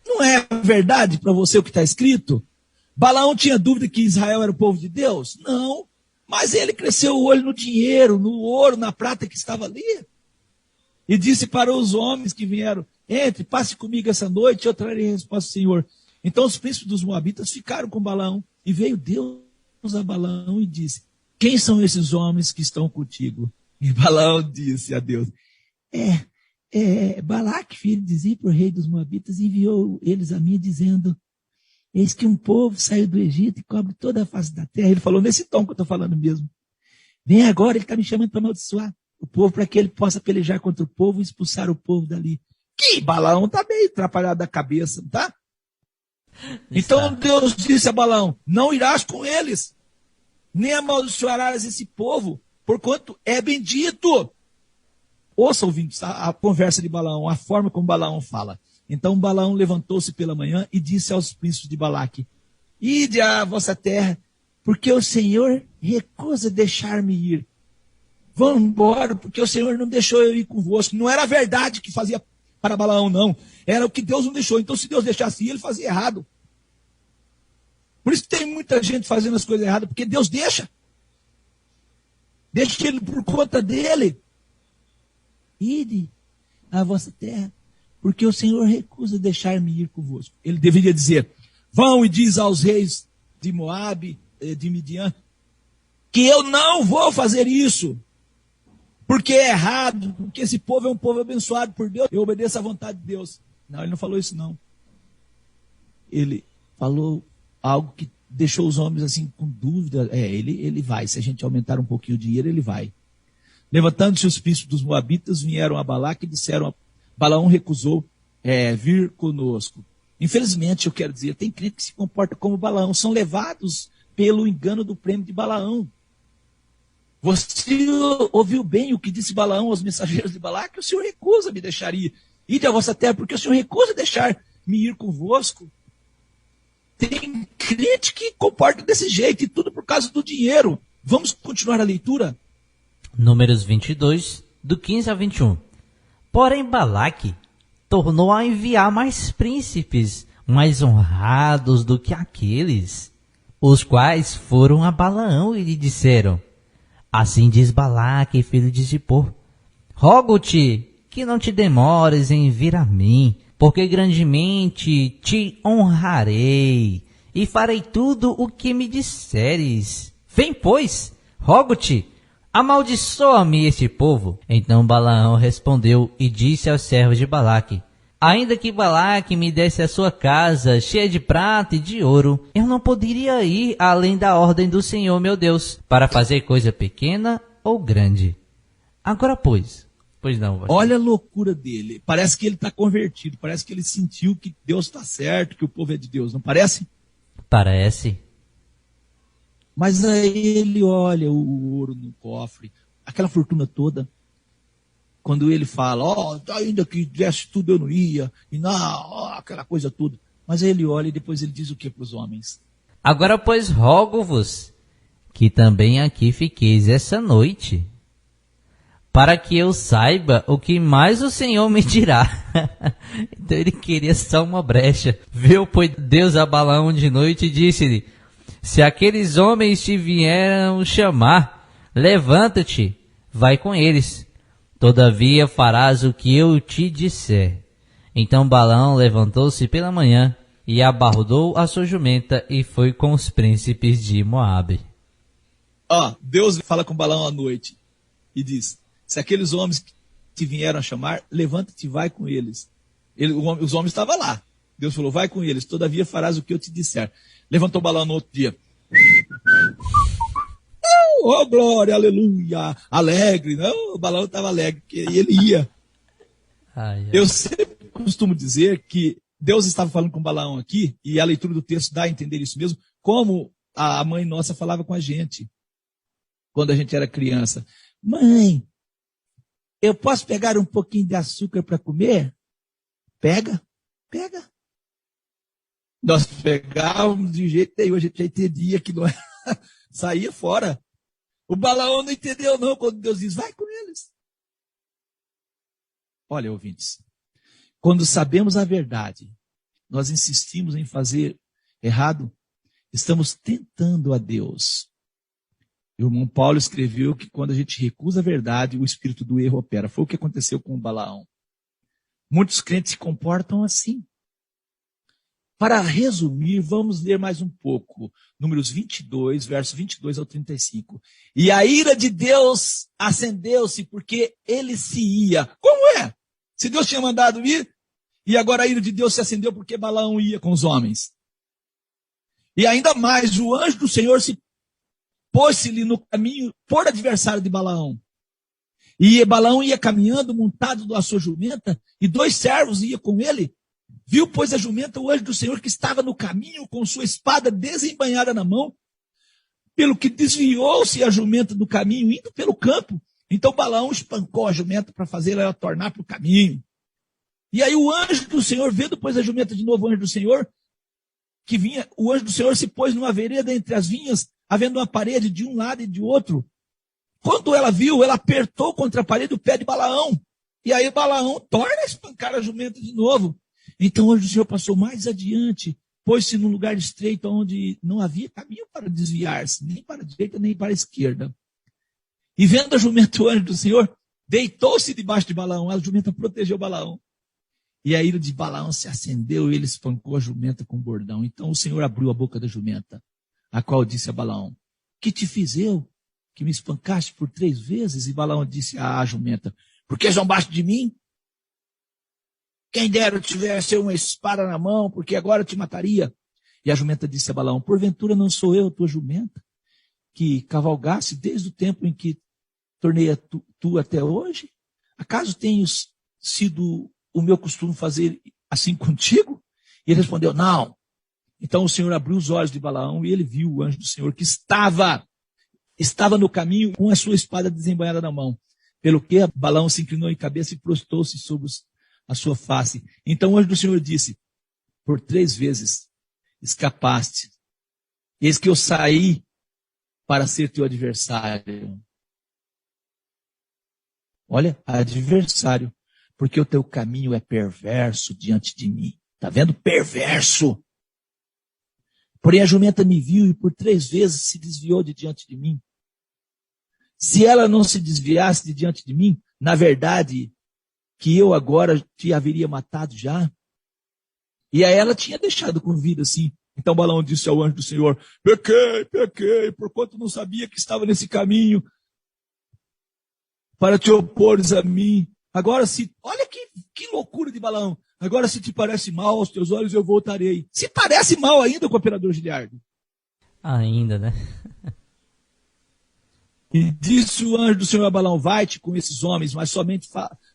não é verdade para você o que está escrito? Balaão tinha dúvida que Israel era o povo de Deus? Não. Mas ele cresceu o olho no dinheiro, no ouro, na prata que estava ali. E disse para os homens que vieram: entre, passe comigo essa noite, eu trarei a resposta do Senhor. Então os príncipes dos Moabitas ficaram com Balaão. E veio Deus a Balaão e disse: quem são esses homens que estão contigo? E Balaão disse a Deus: Balaque, filho de Zippor, rei dos Moabitas, enviou eles a mim dizendo: eis que um povo saiu do Egito e cobre toda a face da terra. Ele falou nesse tom que eu estou falando mesmo. Vem agora, ele está me chamando para amaldiçoar o povo, para que ele possa pelejar contra o povo e expulsar o povo dali. Que Balaão está meio atrapalhado da cabeça, não tá? Então Deus disse a Balaão: não irás com eles, nem amaldiçoarás esse povo, porquanto é bendito. Ouça, ouvintes, a conversa de Balaão, a forma como Balaão fala. Então Balaão levantou-se pela manhã e disse aos príncipes de Balaque: ide à vossa terra, porque o Senhor recusa deixar-me ir. Vão embora, porque o Senhor não deixou eu ir convosco. Não era a verdade que fazia para Balaão, não. Era o que Deus não deixou. Então, se Deus deixasse ir, ele fazia errado. Por isso que tem muita gente fazendo as coisas erradas, porque Deus deixa. Deixa ele por conta dele. Ide à vossa terra, porque o Senhor recusa deixar-me ir convosco. Ele deveria dizer: vão e diz aos reis de Moabe, de Midian, que eu não vou fazer isso, porque é errado, porque esse povo é um povo abençoado por Deus, eu obedeço à vontade de Deus. Não, ele não falou isso não. Ele falou algo que deixou os homens assim com dúvida. Ele vai, se a gente aumentar um pouquinho o dinheiro, ele vai. Levantando-se os príncipes dos Moabitas, vieram a Balaque e disseram, Balaão recusou vir conosco. Infelizmente, eu quero dizer, tem crente que se comporta como Balaão, são levados pelo engano do prêmio de Balaão. Você ouviu bem o que disse Balaão aos mensageiros de Balaque? O Senhor recusa me deixar ir à vossa terra, porque o Senhor recusa deixar-me ir convosco. Tem crente que comporta desse jeito, e tudo por causa do dinheiro. Vamos continuar a leitura? Números 22, do 15 a 21. Porém, Balaque tornou a enviar mais príncipes, mais honrados do que aqueles, os quais foram a Balaão e lhe disseram, assim diz Balaque, filho de Zippor, rogo-te que não te demores em vir a mim, porque grandemente te honrarei e farei tudo o que me disseres. Vem, pois, rogo-te, amaldiçoa-me este povo. Então Balaão respondeu e disse aos servos de Balaque, ainda que Balaque me desse a sua casa cheia de prata e de ouro, eu não poderia ir além da ordem do Senhor meu Deus, para fazer coisa pequena ou grande. Agora, pois não. Pastor. Olha a loucura dele. Parece que ele está convertido, parece que ele sentiu que Deus está certo, que o povo é de Deus, não parece? Parece. Mas aí ele olha o ouro no cofre, aquela fortuna toda. Quando ele fala, ainda que desse tudo eu não ia, e não, aquela coisa toda. Mas aí ele olha e depois ele diz o que para os homens? Agora, pois, rogo-vos que também aqui fiqueis essa noite, para que eu saiba o que mais o Senhor me dirá. Então ele queria só uma brecha. Viu, pois, Deus a Balaão de noite e disse-lhe, se aqueles homens te vieram chamar, levanta-te, vai com eles. Todavia farás o que eu te disser. Então Balaão levantou-se pela manhã e abordou a sua jumenta e foi com os príncipes de Moabe. Deus fala com Balaão à noite e diz, se aqueles homens que te vieram a chamar, levanta-te e vai com eles. Os homens estavam lá. Deus falou, vai com eles, todavia farás o que eu te disser. Levantou Balaão no outro dia. Oh, glória, aleluia, alegre. Não, o Balaão estava alegre, e ele ia. Eu sempre costumo dizer que Deus estava falando com Balaão aqui, e a leitura do texto dá a entender isso mesmo, como a mãe nossa falava com a gente, quando a gente era criança. Mãe, eu posso pegar um pouquinho de açúcar para comer? Pega. Nós pegávamos de jeito nenhum, a gente já entendia que não era, saía fora. O Balaão não entendeu não, quando Deus diz, vai com eles. Olha, ouvintes, quando sabemos a verdade, nós insistimos em fazer errado, estamos tentando a Deus. O irmão Paulo escreveu que quando a gente recusa a verdade, o espírito do erro opera. Foi o que aconteceu com o Balaão. Muitos crentes se comportam assim. Para resumir, vamos ler mais um pouco. Números 22, verso 22 ao 35. E a ira de Deus acendeu-se porque ele se ia. Como é? Se Deus tinha mandado ir, e agora a ira de Deus se acendeu porque Balaão ia com os homens. E ainda mais, o anjo do Senhor se pôs-se-lhe no caminho por adversário de Balaão. E Balaão ia caminhando, montado da sua jumenta, e 2 servos iam com ele. Viu, pois, a jumenta, o anjo do Senhor que estava no caminho com sua espada desembainhada na mão, pelo que desviou-se a jumenta do caminho, indo pelo campo. Então Balaão espancou a jumenta para fazer ela tornar para o caminho. E aí o anjo do Senhor, vendo, pois, a jumenta de novo, o anjo do Senhor, que vinha, o anjo do Senhor se pôs numa vereda entre as vinhas, havendo uma parede de um lado e de outro. Quando ela viu, ela apertou contra a parede o pé de Balaão. E aí Balaão torna a espancar a jumenta de novo. Então o anjo do Senhor passou mais adiante, pôs-se num lugar estreito onde não havia caminho para desviar-se, nem para a direita, nem para a esquerda. E vendo a jumenta, o anjo do Senhor deitou-se debaixo de Balaão. A jumenta protegeu Balaão. E a ira de Balaão se acendeu e ele espancou a jumenta com bordão. Então o Senhor abriu a boca da jumenta, a qual disse a Balaão, que te fiz eu, que me espancaste por 3 vezes? E Balaão disse à jumenta, porque zombaste de mim? Quem dera eu tivesse uma espada na mão, porque agora eu te mataria. E a jumenta disse a Balaão, porventura não sou eu, tua jumenta, que cavalgasse desde o tempo em que tornei a tu até hoje? Acaso tenho sido o meu costume fazer assim contigo? E ele respondeu, não. Então o Senhor abriu os olhos de Balaão e ele viu o anjo do Senhor que estava no caminho com a sua espada desembainhada na mão. Pelo que Balaão se inclinou em cabeça e prostou-se sobre a sua face. Então o anjo do Senhor disse, por 3 vezes escapaste. Eis que eu saí para ser teu adversário. Olha, adversário, porque o teu caminho é perverso diante de mim. Está vendo? Perverso. Porém a jumenta me viu e por 3 vezes se desviou de diante de mim. Se ela não se desviasse de diante de mim, na verdade, que eu agora te haveria matado já. E a ela tinha deixado com vida assim. Então Balaão disse ao anjo do Senhor, pequei, porquanto não sabia que estava nesse caminho para te opores a mim. Agora olha que loucura de Balaão. Agora se te parece mal aos teus olhos, eu voltarei. Se parece mal ainda com o operador Giliardo. Ainda, né? E disse o anjo do Senhor a Balaão, vai-te com esses homens, mas somente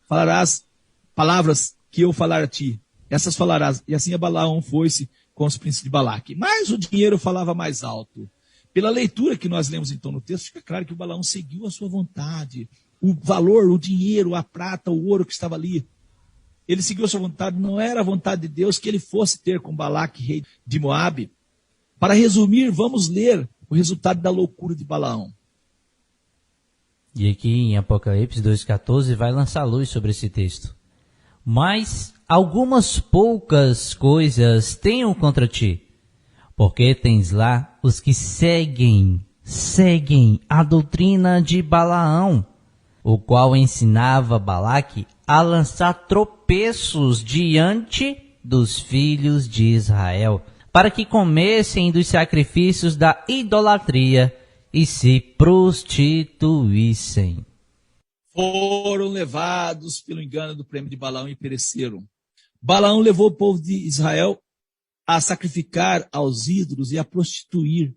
falarás palavras que eu falar a ti. Essas falarás. E assim a Balaão foi-se com os príncipes de Balaque. Mas o dinheiro falava mais alto. Pela leitura que nós lemos então no texto, fica claro que o Balaão seguiu a sua vontade. O valor, o dinheiro, a prata, o ouro que estava ali. Ele seguiu a sua vontade, não era a vontade de Deus que ele fosse ter com Balaque, rei de Moabe. Para resumir, vamos ler o resultado da loucura de Balaão. E aqui em Apocalipse 2,14 vai lançar luz sobre esse texto. Mas algumas poucas coisas tenho contra ti, porque tens lá os que seguem a doutrina de Balaão, o qual ensinava Balaque a lançar tropeços diante dos filhos de Israel, para que comessem dos sacrifícios da idolatria e se prostituíssem. Foram levados pelo engano do prêmio de Balaão e pereceram. Balaão levou o povo de Israel a sacrificar aos ídolos e a prostituir.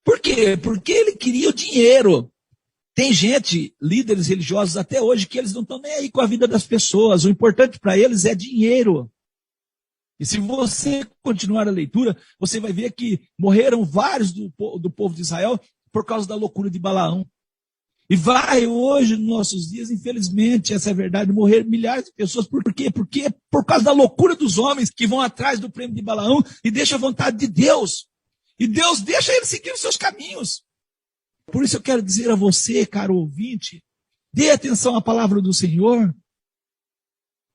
Por quê? Porque ele queria o dinheiro. Tem gente, líderes religiosos até hoje, que eles não estão nem aí com a vida das pessoas. O importante para eles é dinheiro. E se você continuar a leitura, você vai ver que morreram vários do povo de Israel por causa da loucura de Balaão. E vai hoje, nos nossos dias, infelizmente, essa é a verdade, morrer milhares de pessoas. Por quê? Porque é por causa da loucura dos homens que vão atrás do prêmio de Balaão e deixam a vontade de Deus. E Deus deixa eles seguir os seus caminhos. Por isso eu quero dizer a você, caro ouvinte, dê atenção à palavra do Senhor.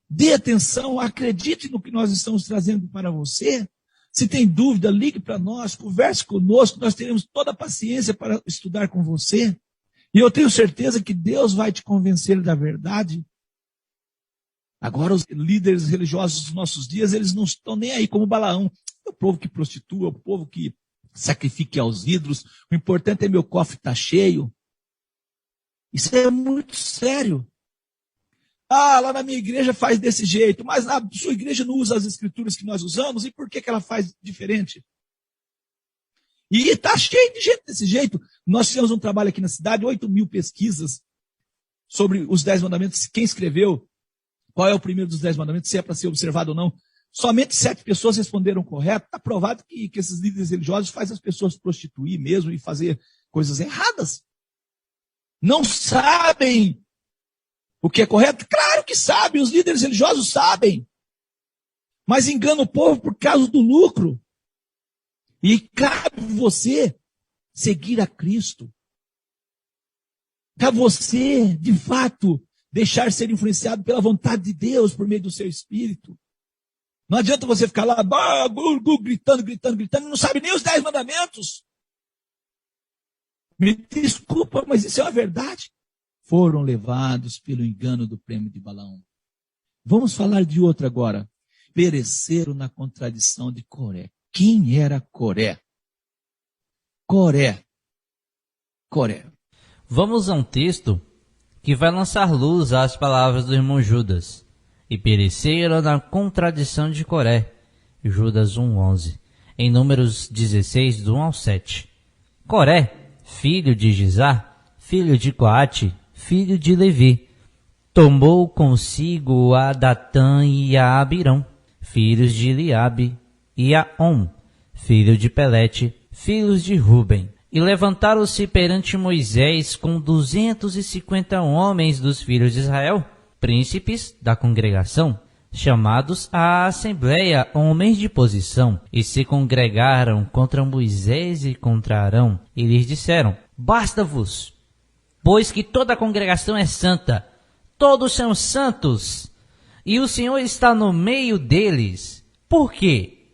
Dê atenção, acredite no que nós estamos trazendo para você. Se tem dúvida, ligue para nós, converse conosco, nós teremos toda a paciência para estudar com você. E eu tenho certeza que Deus vai te convencer da verdade. Agora os líderes religiosos dos nossos dias, eles não estão nem aí como Balaão. É o povo que prostitua, o povo que sacrifique aos ídolos. O importante é meu cofre estar cheio. Isso é muito sério. Ah, lá na minha igreja faz desse jeito, mas na sua igreja não usa as escrituras que nós usamos, e por que ela faz diferente? E está cheio de gente desse jeito. Nós fizemos um trabalho aqui na cidade, 8.000 pesquisas sobre os 10 mandamentos. Quem escreveu, qual é o primeiro dos 10 mandamentos, se é para ser observado ou não. Somente 7 pessoas responderam correto. Está provado que esses líderes religiosos fazem as pessoas prostituir mesmo e fazer coisas erradas. Não sabem o que é correto? Claro que sabem, os líderes religiosos sabem. Mas enganam o povo por causa do lucro. E cabe você seguir a Cristo. Cabe você, de fato, deixar ser influenciado pela vontade de Deus por meio do seu Espírito. Não adianta você ficar lá gritando, e não sabe nem os 10 mandamentos. Me desculpa, mas isso é uma verdade. Foram levados pelo engano do prêmio de Balaão. Vamos falar de outro agora. Pereceram na contradição de Coré. Quem era Coré? Coré. Vamos a um texto que vai lançar luz às palavras do irmão Judas. E pereceram na contradição de Coré. Judas 1:11. Em Números 16, do 1 ao 7. Coré, filho de Gizar, filho de Coate, filho de Levi. Tomou consigo a Datã e a Abirão, filhos de Eliabe, e a On, filho de Pelete, filhos de Ruben. E levantaram-se perante Moisés com 250 homens dos filhos de Israel, príncipes da congregação, chamados à assembleia, homens de posição, e se congregaram contra Moisés e contra Arão, e lhes disseram: Basta-vos, pois que toda a congregação é santa, todos são santos, e o Senhor está no meio deles. Por quê?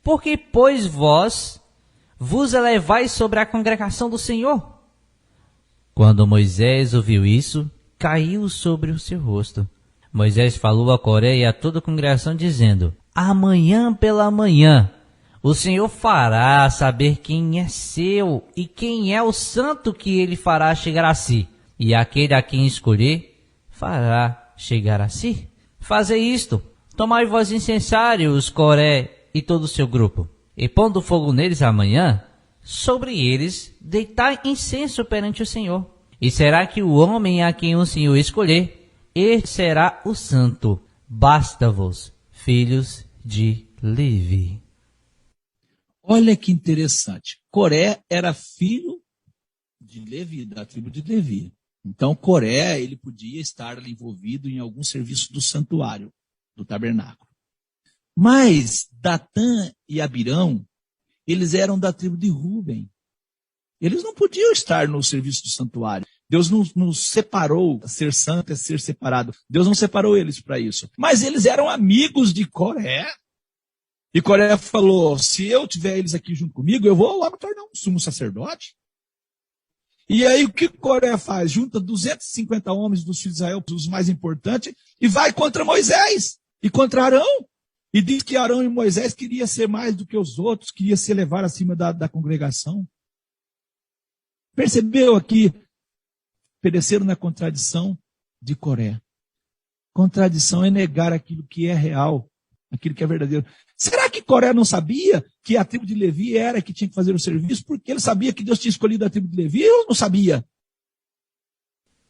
Porque, pois, vós vos elevais sobre a congregação do Senhor. Quando Moisés ouviu isso, caiu sobre o seu rosto. Moisés falou a Coré e a toda a congregação, dizendo: Amanhã pela manhã o Senhor fará saber quem é seu e quem é o santo que ele fará chegar a si, e aquele a quem escolher fará chegar a si. Fazei isto: tomai vós incensários, Coré e todo o seu grupo, e pondo fogo neles amanhã, sobre eles deitai incenso perante o Senhor. E será que o homem a quem o Senhor escolher, este será o santo. Basta-vos, filhos de Levi. Olha que interessante. Coré era filho de Levi, da tribo de Levi. Então, Coré, ele podia estar ali envolvido em algum serviço do santuário, do tabernáculo. Mas Datã e Abirão, eles eram da tribo de Ruben. Eles não podiam estar no serviço do santuário. Deus nos separou. Ser santo é ser separado. Deus não separou eles para isso. Mas eles eram amigos de Coré. E Coré falou: se eu tiver eles aqui junto comigo, eu vou logo tornar um sumo sacerdote. E aí o que Coré faz? Junta 250 homens dos filhos de Israel, os mais importantes, e vai contra Moisés e contra Arão. E diz que Arão e Moisés queriam ser mais do que os outros, queriam se elevar acima da congregação. Percebeu aqui? Pereceram na contradição de Coré. Contradição é negar aquilo que é real, aquilo que é verdadeiro. Será que Coré não sabia que a tribo de Levi era que tinha que fazer o serviço? Porque ele sabia que Deus tinha escolhido a tribo de Levi ou não sabia?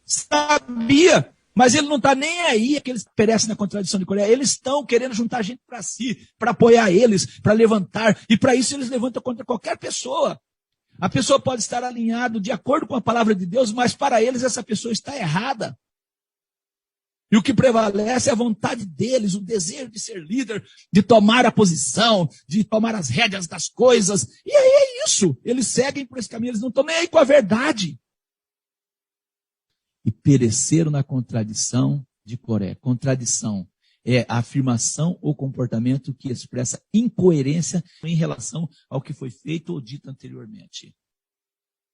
Sabia, mas ele não está nem aí que eles perecem na contradição de Coré. Eles estão querendo juntar gente para si, para apoiar eles, para levantar, e para isso eles levantam contra qualquer pessoa. A pessoa pode estar alinhada de acordo com a palavra de Deus, mas para eles essa pessoa está errada. E o que prevalece é a vontade deles, o desejo de ser líder, de tomar a posição, de tomar as rédeas das coisas. E aí é isso. Eles seguem por esse caminho, eles não estão nem aí com a verdade. E pereceram na contradição de Coré. Contradição é a afirmação ou comportamento que expressa incoerência em relação ao que foi feito ou dito anteriormente.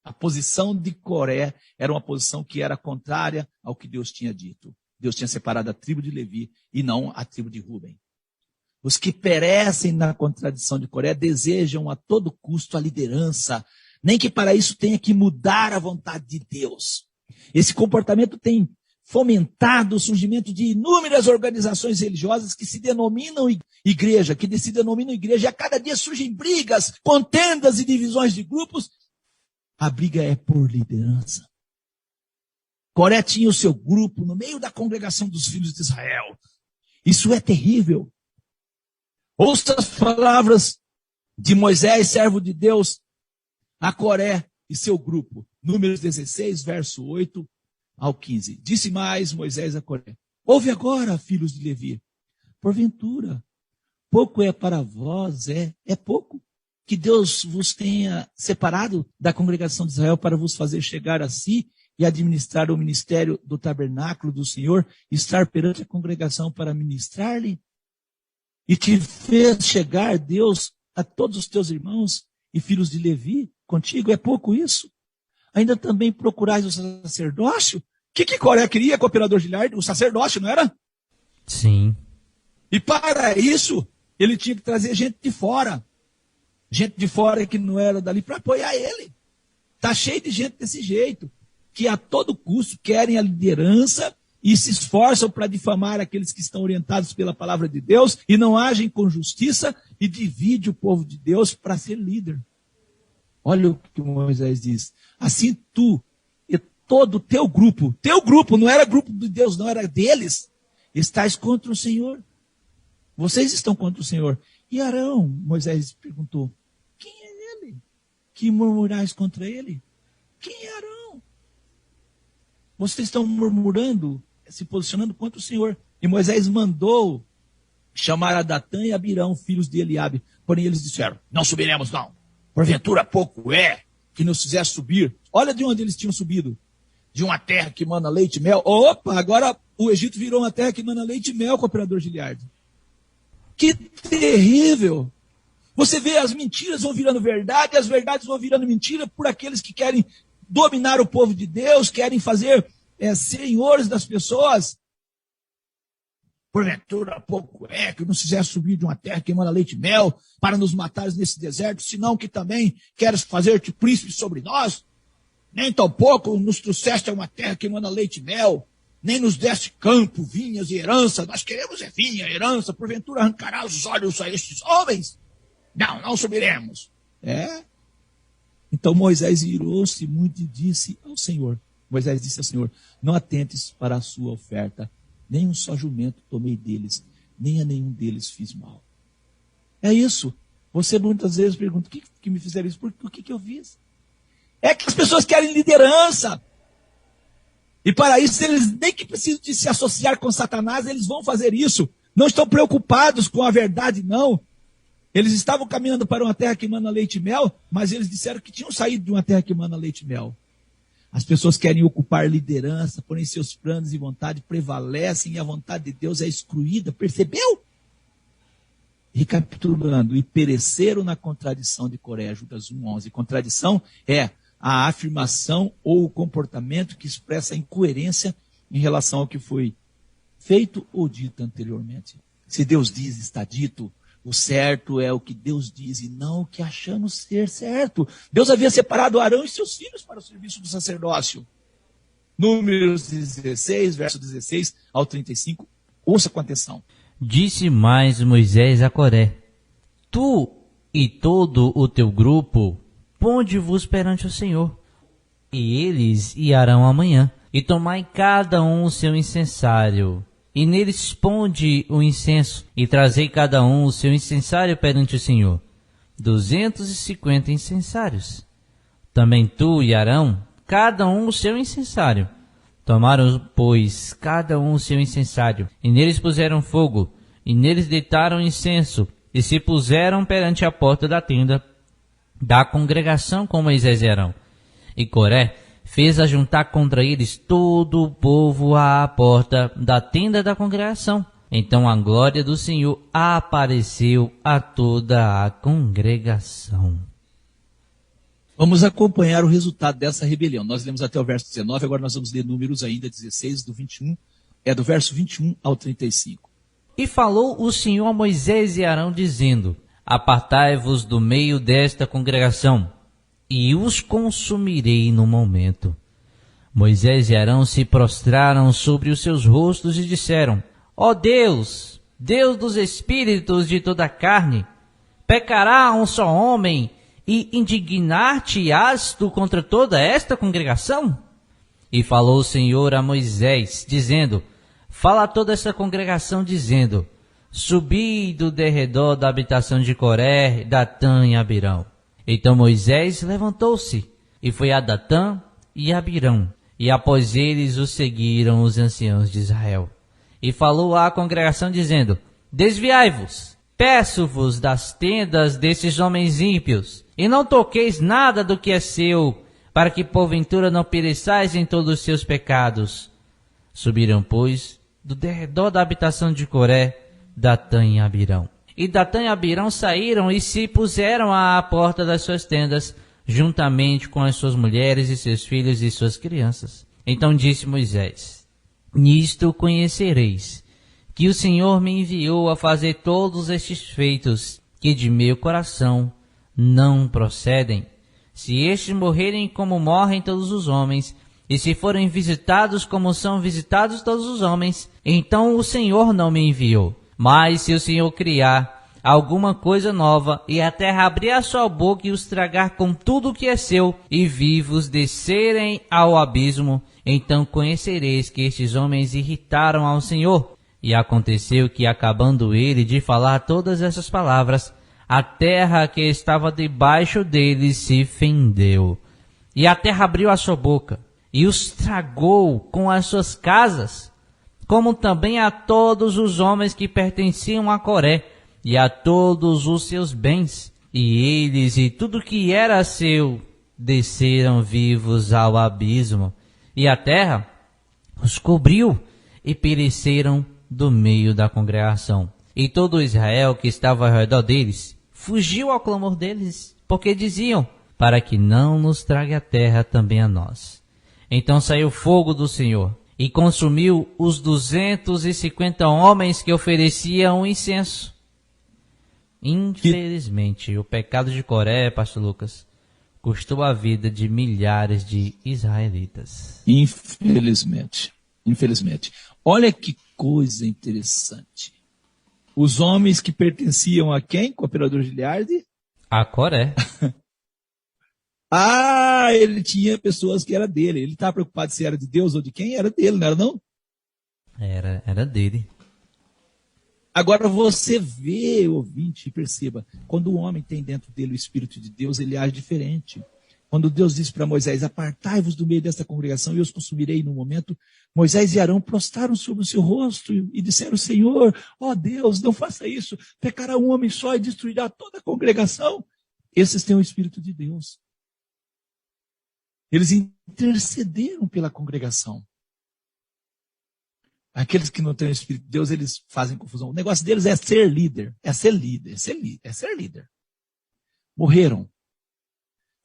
A posição de Coré era uma posição que era contrária ao que Deus tinha dito. Deus tinha separado a tribo de Levi e não a tribo de Ruben. Os que perecem na contradição de Coré desejam a todo custo a liderança, nem que para isso tenha que mudar a vontade de Deus. Esse comportamento tem fomentado o surgimento de inúmeras organizações religiosas que se denominam igreja, e a cada dia surgem brigas, contendas e divisões de grupos. A briga é por liderança. Coré tinha o seu grupo no meio da congregação dos filhos de Israel. Isso é terrível. Ouça as palavras de Moisés, servo de Deus, a Coré e seu grupo. Números 16, verso 8 ao 15. Disse mais Moisés a Coré: ouve agora, filhos de Levi, porventura, pouco é para vós, é pouco que Deus vos tenha separado da congregação de Israel para vos fazer chegar a si e administrar o ministério do tabernáculo do Senhor, estar perante a congregação para ministrar-lhe? E te fez chegar Deus a todos os teus irmãos e filhos de Levi contigo? É pouco isso? Ainda também procurais o sacerdócio? O que Coré queria com o operador de lar? O sacerdócio, não era? Sim. E para isso, ele tinha que trazer gente de fora. Gente de fora que não era dali para apoiar ele. Está cheio de gente desse jeito, que a todo custo querem a liderança e se esforçam para difamar aqueles que estão orientados pela palavra de Deus e não agem com justiça e divide o povo de Deus para ser líder. Olha o que Moisés diz. Assim tu e todo, teu grupo, não era grupo de Deus, não, era deles, estáis contra o Senhor. Vocês estão contra o Senhor. E Arão, Moisés perguntou, quem é ele? Que murmurais contra ele? Quem é Arão? Vocês estão murmurando, se posicionando contra o Senhor. E Moisés mandou chamar a Datã e Abirão, filhos de Eliabe. Porém eles disseram, não subiremos não. Porventura pouco é que nos fizesse subir. Olha de onde eles tinham subido. De uma terra que mana leite e mel. Opa, agora o Egito virou uma terra que mana leite e mel, cooperador Giliardi. Que terrível! Você vê, as mentiras vão virando verdade, as verdades vão virando mentira por aqueles que querem dominar o povo de Deus, querem fazer senhores das pessoas. Porventura pouco é que nos fizesse subir de uma terra que emana leite e mel para nos matares nesse deserto, senão que também queres fazer-te príncipe sobre nós? Nem tão pouco nos trouxeste a uma terra que emana leite e mel, nem nos deste campo, vinhas e herança. Nós queremos vinha, herança, porventura arrancarás os olhos a estes homens? Não subiremos. Então Moisés irou-se muito e disse ao Senhor, Moisés disse ao Senhor, não atentes para a sua oferta, nem um só jumento tomei deles, nem a nenhum deles fiz mal. É isso. Você muitas vezes pergunta, por que me fizeram isso? Por que eu fiz? É que as pessoas querem liderança. E para isso, eles nem que precisam de se associar com Satanás, eles vão fazer isso. Não estão preocupados com a verdade, não. Eles estavam caminhando para uma terra que mana leite e mel, mas eles disseram que tinham saído de uma terra que mana leite e mel. As pessoas querem ocupar liderança, porém seus planos e vontade prevalecem e a vontade de Deus é excluída. Percebeu? Recapitulando, e pereceram na contradição de Coré, Judas 1:11. Contradição é a afirmação ou o comportamento que expressa a incoerência em relação ao que foi feito ou dito anteriormente. Se Deus diz, está dito. O certo é o que Deus diz e não o que achamos ser certo. Deus havia separado Arão e seus filhos para o serviço do sacerdócio. Números 16, verso 16 ao 35. Ouça com atenção. Disse mais Moisés a Coré, tu e todo o teu grupo, ponde-vos perante o Senhor. E eles irão amanhã, e tomai cada um o seu incensário. E neles ponde o incenso, e trazei cada um o seu incensário perante o Senhor. 250 incensários. Também tu e Arão, cada um o seu incensário. Tomaram, pois, cada um o seu incensário, e neles puseram fogo, e neles deitaram incenso, e se puseram perante a porta da tenda da congregação com Moisés e Arão. E Coré fez ajuntar contra eles todo o povo à porta da tenda da congregação. Então a glória do Senhor apareceu a toda a congregação. Vamos acompanhar o resultado dessa rebelião. Nós lemos até o verso 19, agora nós vamos ler Números ainda 16, do 21, do verso 21 ao 35. E falou o Senhor a Moisés e Arão, dizendo, apartai-vos do meio desta congregação, e os consumirei no momento. Moisés e Arão se prostraram sobre os seus rostos e disseram, ó Deus, Deus dos espíritos de toda a carne, pecará um só homem e indignar-te-ás tu contra toda esta congregação? E falou o Senhor a Moisés, dizendo, fala a toda esta congregação, dizendo, subi do derredor da habitação de Coré, Datã e Abirão. Então Moisés levantou-se e foi a Datã e Abirão, e após eles o seguiram os anciãos de Israel. E falou à congregação dizendo, desviai-vos, peço-vos das tendas desses homens ímpios, e não toqueis nada do que é seu, para que porventura não pereçais em todos os seus pecados. Subiram, pois, do derredor da habitação de Coré, Datã e Abirão. E Datã e Abirão saíram e se puseram à porta das suas tendas, juntamente com as suas mulheres e seus filhos e suas crianças. Então disse Moisés, nisto conhecereis, que o Senhor me enviou a fazer todos estes feitos, que de meu coração não procedem. Se estes morrerem como morrem todos os homens, e se forem visitados como são visitados todos os homens, então o Senhor não me enviou. Mas se o Senhor criar alguma coisa nova, e a terra abrir a sua boca e os tragar com tudo o que é seu, e vivos descerem ao abismo, então conhecereis que estes homens irritaram ao Senhor. E aconteceu que, acabando ele de falar todas essas palavras, a terra que estava debaixo deles se fendeu. E a terra abriu a sua boca, e os tragou com as suas casas, como também a todos os homens que pertenciam a Coré, e a todos os seus bens. E eles e tudo que era seu desceram vivos ao abismo, e a terra os cobriu, e pereceram do meio da congregação. E todo Israel que estava ao redor deles fugiu ao clamor deles, porque diziam: para que não nos trague a terra também a nós. Então saiu fogo do Senhor, e consumiu os 250 homens que ofereciam incenso. Infelizmente, o pecado de Coré, pastor Lucas, custou a vida de milhares de israelitas. Infelizmente. Olha que coisa interessante. Os homens que pertenciam a quem, cooperador Giliardi? A Coré. Ele tinha pessoas que era dele. Ele estava preocupado se era de Deus ou de quem? Era dele, não era não? Era dele. Agora você vê, ouvinte, e perceba, quando o homem tem dentro dele o Espírito de Deus, ele age diferente. Quando Deus disse para Moisés: apartai-vos do meio desta congregação e eu os consumirei no momento, Moisés e Arão prostraram sobre o seu rosto e disseram: Senhor, ó Deus, não faça isso, pecará um homem só e destruirá toda a congregação. Esses têm o Espírito de Deus. Eles intercederam pela congregação. Aqueles que não têm o Espírito de Deus, eles fazem confusão. O negócio deles é ser líder, é ser líder. Morreram.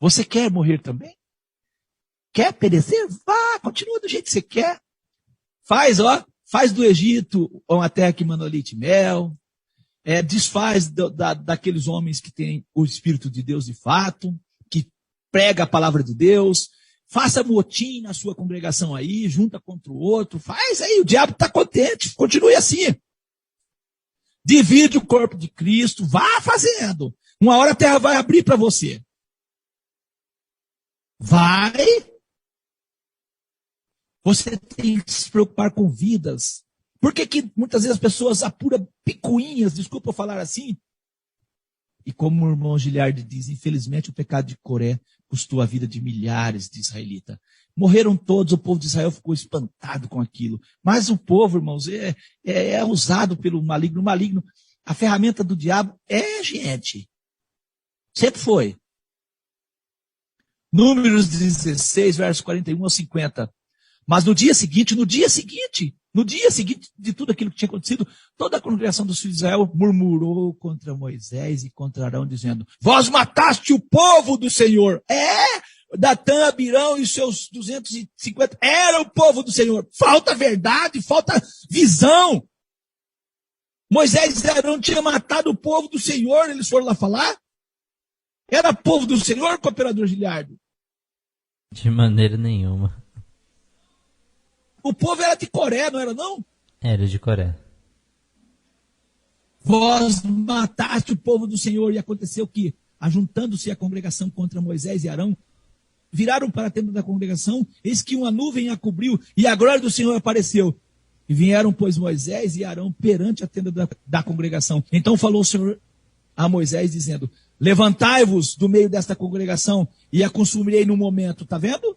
Você quer morrer também? Quer perecer? Vá, continua do jeito que você quer. Faz do Egito uma terra que mana leite e mel. Desfaz daqueles homens que têm o Espírito de Deus de fato, que prega a palavra de Deus. Faça motim na sua congregação aí, junta contra o outro. Faz aí, o diabo está contente. Continue assim. Divide o corpo de Cristo. Vá fazendo. Uma hora a terra vai abrir para você. Vai. Você tem que se preocupar com vidas. Por que muitas vezes as pessoas apuram picuinhas, desculpa eu falar assim? E como o irmão Giliardi diz, infelizmente o pecado de Coré custou a vida de milhares de israelitas. Morreram todos, o povo de Israel ficou espantado com aquilo. Mas o povo, irmãos, é usado pelo maligno. O maligno, a ferramenta do diabo é gente. Sempre foi. Números 16, versos 41 a 50. Mas no dia seguinte de tudo aquilo que tinha acontecido, toda a congregação dos filhos de Israel murmurou contra Moisés e contra Arão, dizendo: vós mataste o povo do Senhor. Datã, Abirão e seus 250 era o povo do Senhor. Falta verdade, falta visão. Moisés e Arão tinham matado o povo do Senhor, eles foram lá falar? Era povo do Senhor, cooperador Giliardi? De maneira nenhuma. O povo era de Coré, não era não? Era de Coré. Vós mataste o povo do Senhor. E aconteceu que, ajuntando-se a congregação contra Moisés e Arão, viraram para a tenda da congregação, eis que uma nuvem a cobriu, e a glória do Senhor apareceu. E vieram, pois, Moisés e Arão perante a tenda da congregação. Então falou o Senhor a Moisés, dizendo: levantai-vos do meio desta congregação, e a consumirei no momento. Está vendo?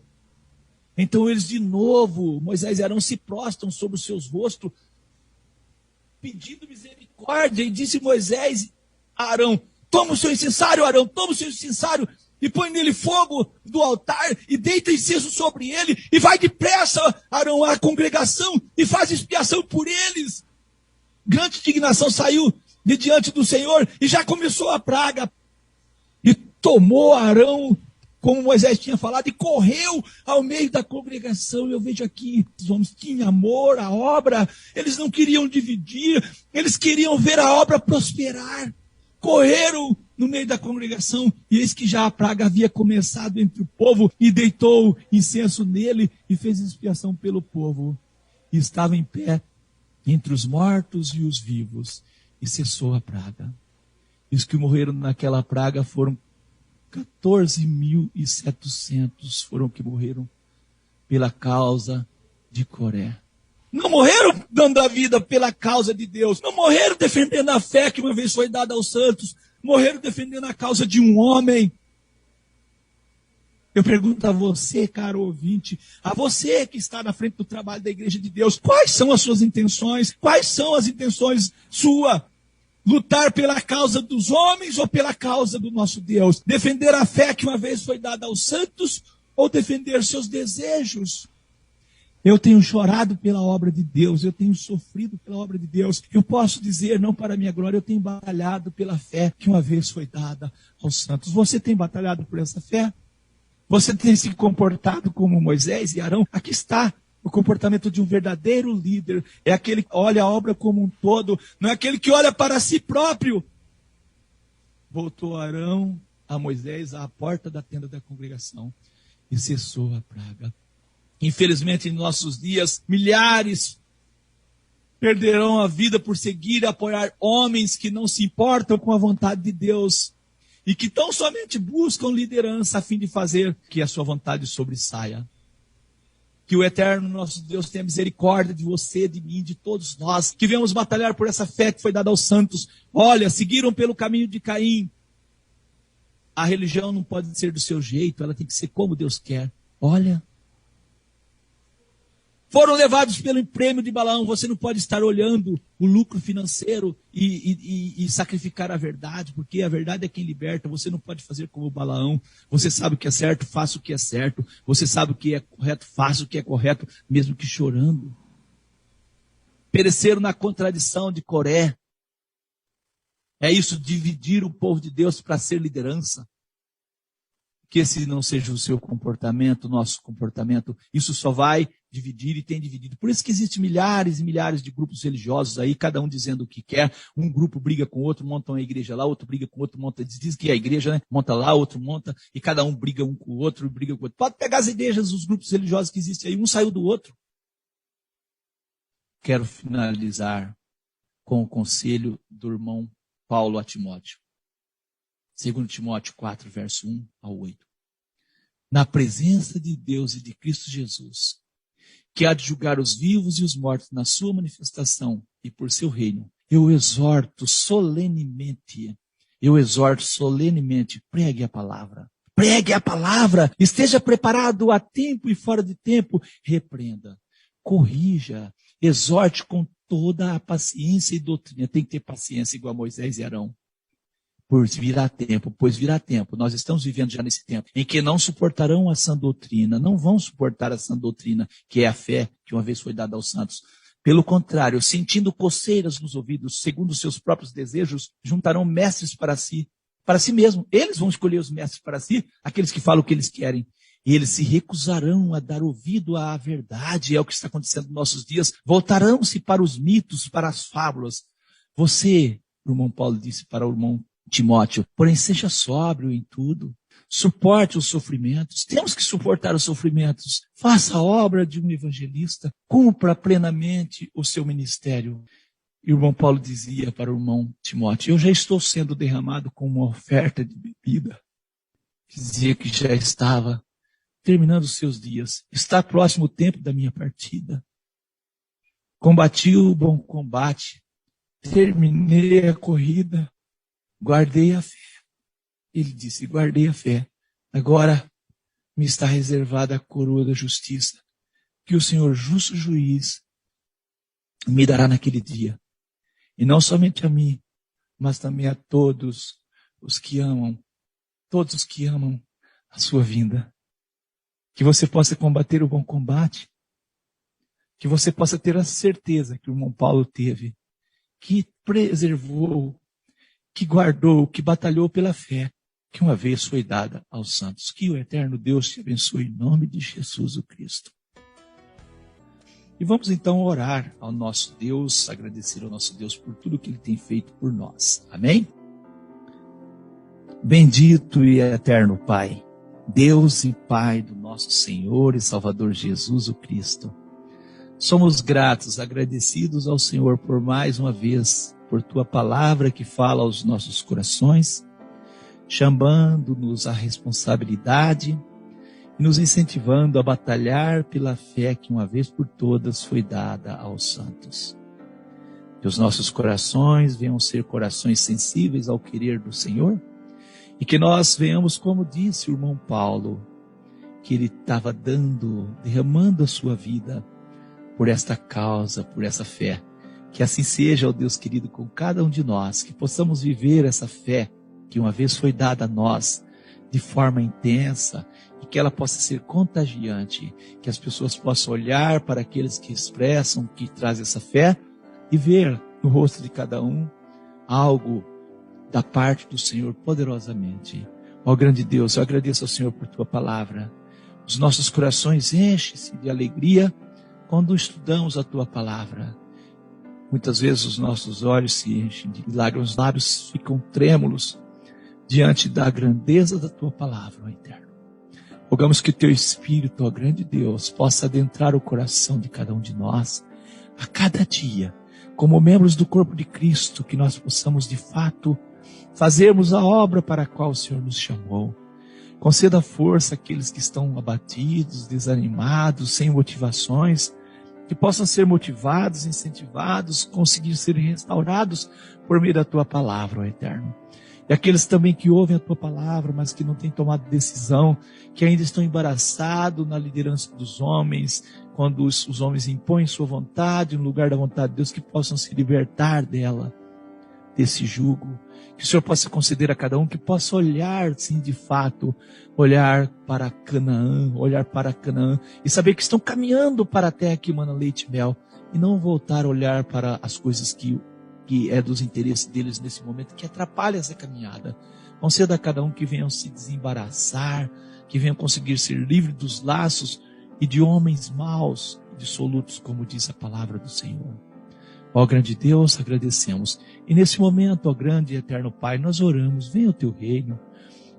Então eles de novo, Moisés e Arão, se prostram sobre os seus rostos, pedindo misericórdia. E disse Moisés a Arão: toma o seu incensário, Arão, toma o seu incensário, e põe nele fogo do altar, e deita incenso sobre ele, e vai depressa, Arão, à congregação, e faz expiação por eles. Grande indignação saiu de diante do Senhor, e já começou a praga. E tomou Arão, como Moisés tinha falado, e correu ao meio da congregação. Eu vejo aqui, os homens tinham amor à obra, eles não queriam dividir, eles queriam ver a obra prosperar. Correram no meio da congregação, e eis que já a praga havia começado entre o povo, e deitou incenso nele, e fez expiação pelo povo. E estava em pé entre os mortos e os vivos, e cessou a praga. E os que morreram naquela praga foram 14.700 foram que morreram pela causa de Coré. Não morreram dando a vida pela causa de Deus. Não morreram defendendo a fé que uma vez foi dada aos santos. Morreram defendendo a causa de um homem. Eu pergunto a você, caro ouvinte, a você que está na frente do trabalho da Igreja de Deus, quais são as suas intenções? Quais são as intenções suas? Lutar pela causa dos homens ou pela causa do nosso Deus? Defender a fé que uma vez foi dada aos santos ou defender seus desejos? Eu tenho chorado pela obra de Deus, eu tenho sofrido pela obra de Deus. Eu posso dizer, não para a minha glória, eu tenho batalhado pela fé que uma vez foi dada aos santos. Você tem batalhado por essa fé? Você tem se comportado como Moisés e Arão? Aqui está o comportamento de um verdadeiro líder. É aquele que olha a obra como um todo, não é aquele que olha para si próprio. Voltou Arão a Moisés à porta da tenda da congregação e cessou a praga. Infelizmente, em nossos dias, milhares perderão a vida por seguir e apoiar homens que não se importam com a vontade de Deus e que tão somente buscam liderança a fim de fazer que a sua vontade sobressaia. Que o eterno nosso Deus tenha misericórdia de você, de mim, de todos nós, que viemos batalhar por essa fé que foi dada aos santos. Olha, seguiram pelo caminho de Caim. A religião não pode ser do seu jeito, ela tem que ser como Deus quer. Olha. Foram levados pelo prêmio de Balaão. Você não pode estar olhando o lucro financeiro e sacrificar a verdade, porque a verdade é quem liberta. Você não pode fazer como o Balaão. Você sabe o que é certo, faça o que é certo. Você sabe o que é correto, faça o que é correto, mesmo que chorando. Pereceram na contradição de Coré. É isso, dividir o povo de Deus para ser liderança. Que esse não seja o seu comportamento, o nosso comportamento. Isso só vai dividir e tem dividido. Por isso que existem milhares e milhares de grupos religiosos aí, cada um dizendo o que quer. Um grupo briga com o outro, monta uma igreja lá, outro briga com o outro, diz que é a igreja, né? Monta lá, outro monta, e cada um briga um com o outro, briga com o outro. Pode pegar as igrejas, os grupos religiosos que existem aí, um saiu do outro. Quero finalizar com o conselho do irmão Paulo a Timóteo. 2 Timóteo 4, verso 1 ao 8. Na presença de Deus e de Cristo Jesus, que há de julgar os vivos e os mortos na sua manifestação e por seu reino, eu exorto solenemente, pregue a palavra. Pregue a palavra, esteja preparado a tempo e fora de tempo, repreenda, corrija, exorte com toda a paciência e doutrina. Tem que ter paciência igual a Moisés e Arão. Pois virá tempo, nós estamos vivendo já nesse tempo, em que não suportarão a sã doutrina, não vão suportar a sã doutrina, que é a fé que uma vez foi dada aos santos. Pelo contrário, sentindo coceiras nos ouvidos, segundo os seus próprios desejos, juntarão mestres para si mesmo. Eles vão escolher os mestres para si, aqueles que falam o que eles querem. E eles se recusarão a dar ouvido à verdade, é o que está acontecendo nos nossos dias. Voltarão-se para os mitos, para as fábulas. Você, o irmão Paulo disse para o irmão Timóteo, porém seja sóbrio em tudo, suporte os sofrimentos, temos que suportar os sofrimentos, faça a obra de um evangelista, cumpra plenamente o seu ministério. E o irmão Paulo dizia para o irmão Timóteo, eu já estou sendo derramado com uma oferta de bebida. Dizia que já estava terminando os seus dias, está próximo o tempo da minha partida. Combati o bom combate, terminei a corrida, guardei a fé. Ele disse, guardei a fé. Agora me está reservada a coroa da justiça, que o Senhor justo juiz me dará naquele dia. E não somente a mim, mas também a todos os que amam a sua vinda. Que você possa combater o bom combate, que você possa ter a certeza que o irmão Paulo teve, que preservou, que guardou, que batalhou pela fé, que uma vez foi dada aos santos. Que o eterno Deus te abençoe em nome de Jesus o Cristo. E vamos então orar ao nosso Deus, agradecer ao nosso Deus por tudo que Ele tem feito por nós. Amém? Bendito e eterno Pai, Deus e Pai do nosso Senhor e Salvador Jesus o Cristo. Somos gratos, agradecidos ao Senhor por mais uma vez por tua palavra que fala aos nossos corações, chamando-nos à responsabilidade e nos incentivando a batalhar pela fé que uma vez por todas foi dada aos santos. Que os nossos corações venham ser corações sensíveis ao querer do Senhor e que nós venhamos, como disse o irmão Paulo, que ele estava derramando a sua vida por esta causa, por essa fé. Que assim seja, ó Deus querido, com cada um de nós, que possamos viver essa fé que uma vez foi dada a nós de forma intensa e que ela possa ser contagiante, que as pessoas possam olhar para aqueles que expressam, que trazem essa fé e ver no rosto de cada um algo da parte do Senhor poderosamente. Ó grande Deus, eu agradeço ao Senhor por tua palavra. Os nossos corações enchem-se de alegria quando estudamos a tua palavra. Muitas vezes os nossos olhos se enchem de lágrimas, os lábios ficam trêmulos diante da grandeza da tua palavra, ó Eterno. Rogamos que teu Espírito, ó grande Deus, possa adentrar o coração de cada um de nós a cada dia, como membros do corpo de Cristo, que nós possamos de fato fazermos a obra para a qual o Senhor nos chamou. Conceda força àqueles que estão abatidos, desanimados, sem motivações, que possam ser motivados, incentivados, conseguir ser restaurados por meio da tua palavra, ó Eterno. E aqueles também que ouvem a tua palavra, mas que não têm tomado decisão, que ainda estão embaraçados na liderança dos homens, quando os homens impõem sua vontade no lugar da vontade de Deus, que possam se libertar dela, desse jugo. Que o Senhor possa conceder a cada um que possa olhar, sim, de fato, olhar para Canaã e saber que estão caminhando para a terra que emana leite e mel e não voltar a olhar para as coisas que é dos interesses deles nesse momento, que atrapalha essa caminhada. Conceda a cada um que venham se desembaraçar, que venham conseguir ser livre dos laços e de homens maus e dissolutos, como diz a palavra do Senhor. Ó grande Deus, agradecemos. E nesse momento, ó grande e eterno Pai, nós oramos, venha o teu reino,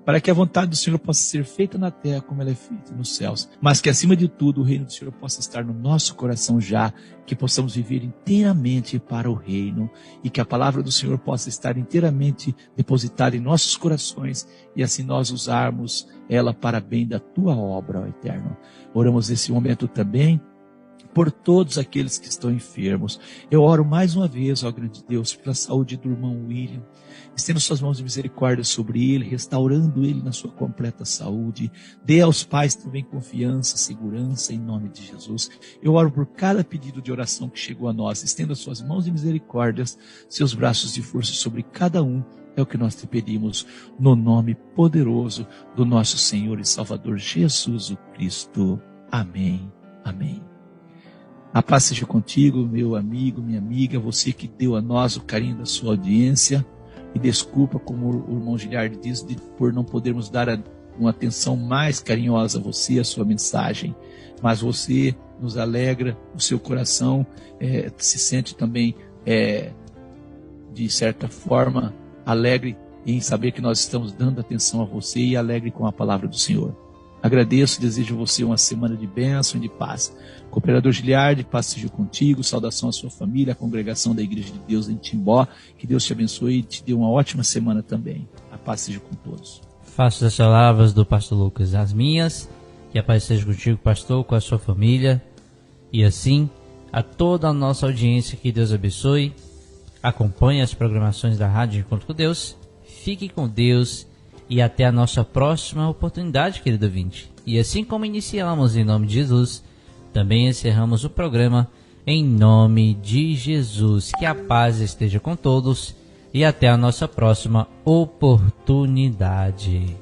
para que a vontade do Senhor possa ser feita na terra como ela é feita nos céus. Mas que acima de tudo o reino do Senhor possa estar no nosso coração já, que possamos viver inteiramente para o reino e que a palavra do Senhor possa estar inteiramente depositada em nossos corações e assim nós usarmos ela para bem da tua obra, ó Eterno. Oramos nesse momento também por todos aqueles que estão enfermos. Eu oro mais uma vez, ó grande Deus, pela saúde do irmão William. Estenda suas mãos de misericórdia sobre ele, restaurando ele na sua completa saúde. Dê aos pais também confiança, segurança, em nome de Jesus. Eu oro por cada pedido de oração que chegou a nós. Estenda suas mãos de misericórdia, seus braços de força sobre cada um. É o que nós te pedimos, no nome poderoso do nosso Senhor e Salvador Jesus o Cristo. Amém. Amém. A paz seja contigo, meu amigo, minha amiga, você que deu a nós o carinho da sua audiência. E desculpa, como o irmão Giliardi diz, por não podermos dar uma atenção mais carinhosa a você, a sua mensagem. Mas você nos alegra, o seu coração se sente também, de certa forma, alegre em saber que nós estamos dando atenção a você e alegre com a palavra do Senhor. Agradeço, desejo a você uma semana de bênção e de paz. Cooperador Giliardi, paz seja contigo, saudação à sua família, à congregação da Igreja de Deus em Timbó. Que Deus te abençoe e te dê uma ótima semana também. A paz seja com todos. Faço as palavras do pastor Lucas as minhas. Que a paz seja contigo, pastor, com a sua família. E assim, a toda a nossa audiência, que Deus abençoe. Acompanhe as programações da Rádio Encontro com Deus. Fique com Deus. E até a nossa próxima oportunidade, querido ouvinte. E assim como iniciamos em nome de Jesus, também encerramos o programa em nome de Jesus. Que a paz esteja com todos e até a nossa próxima oportunidade.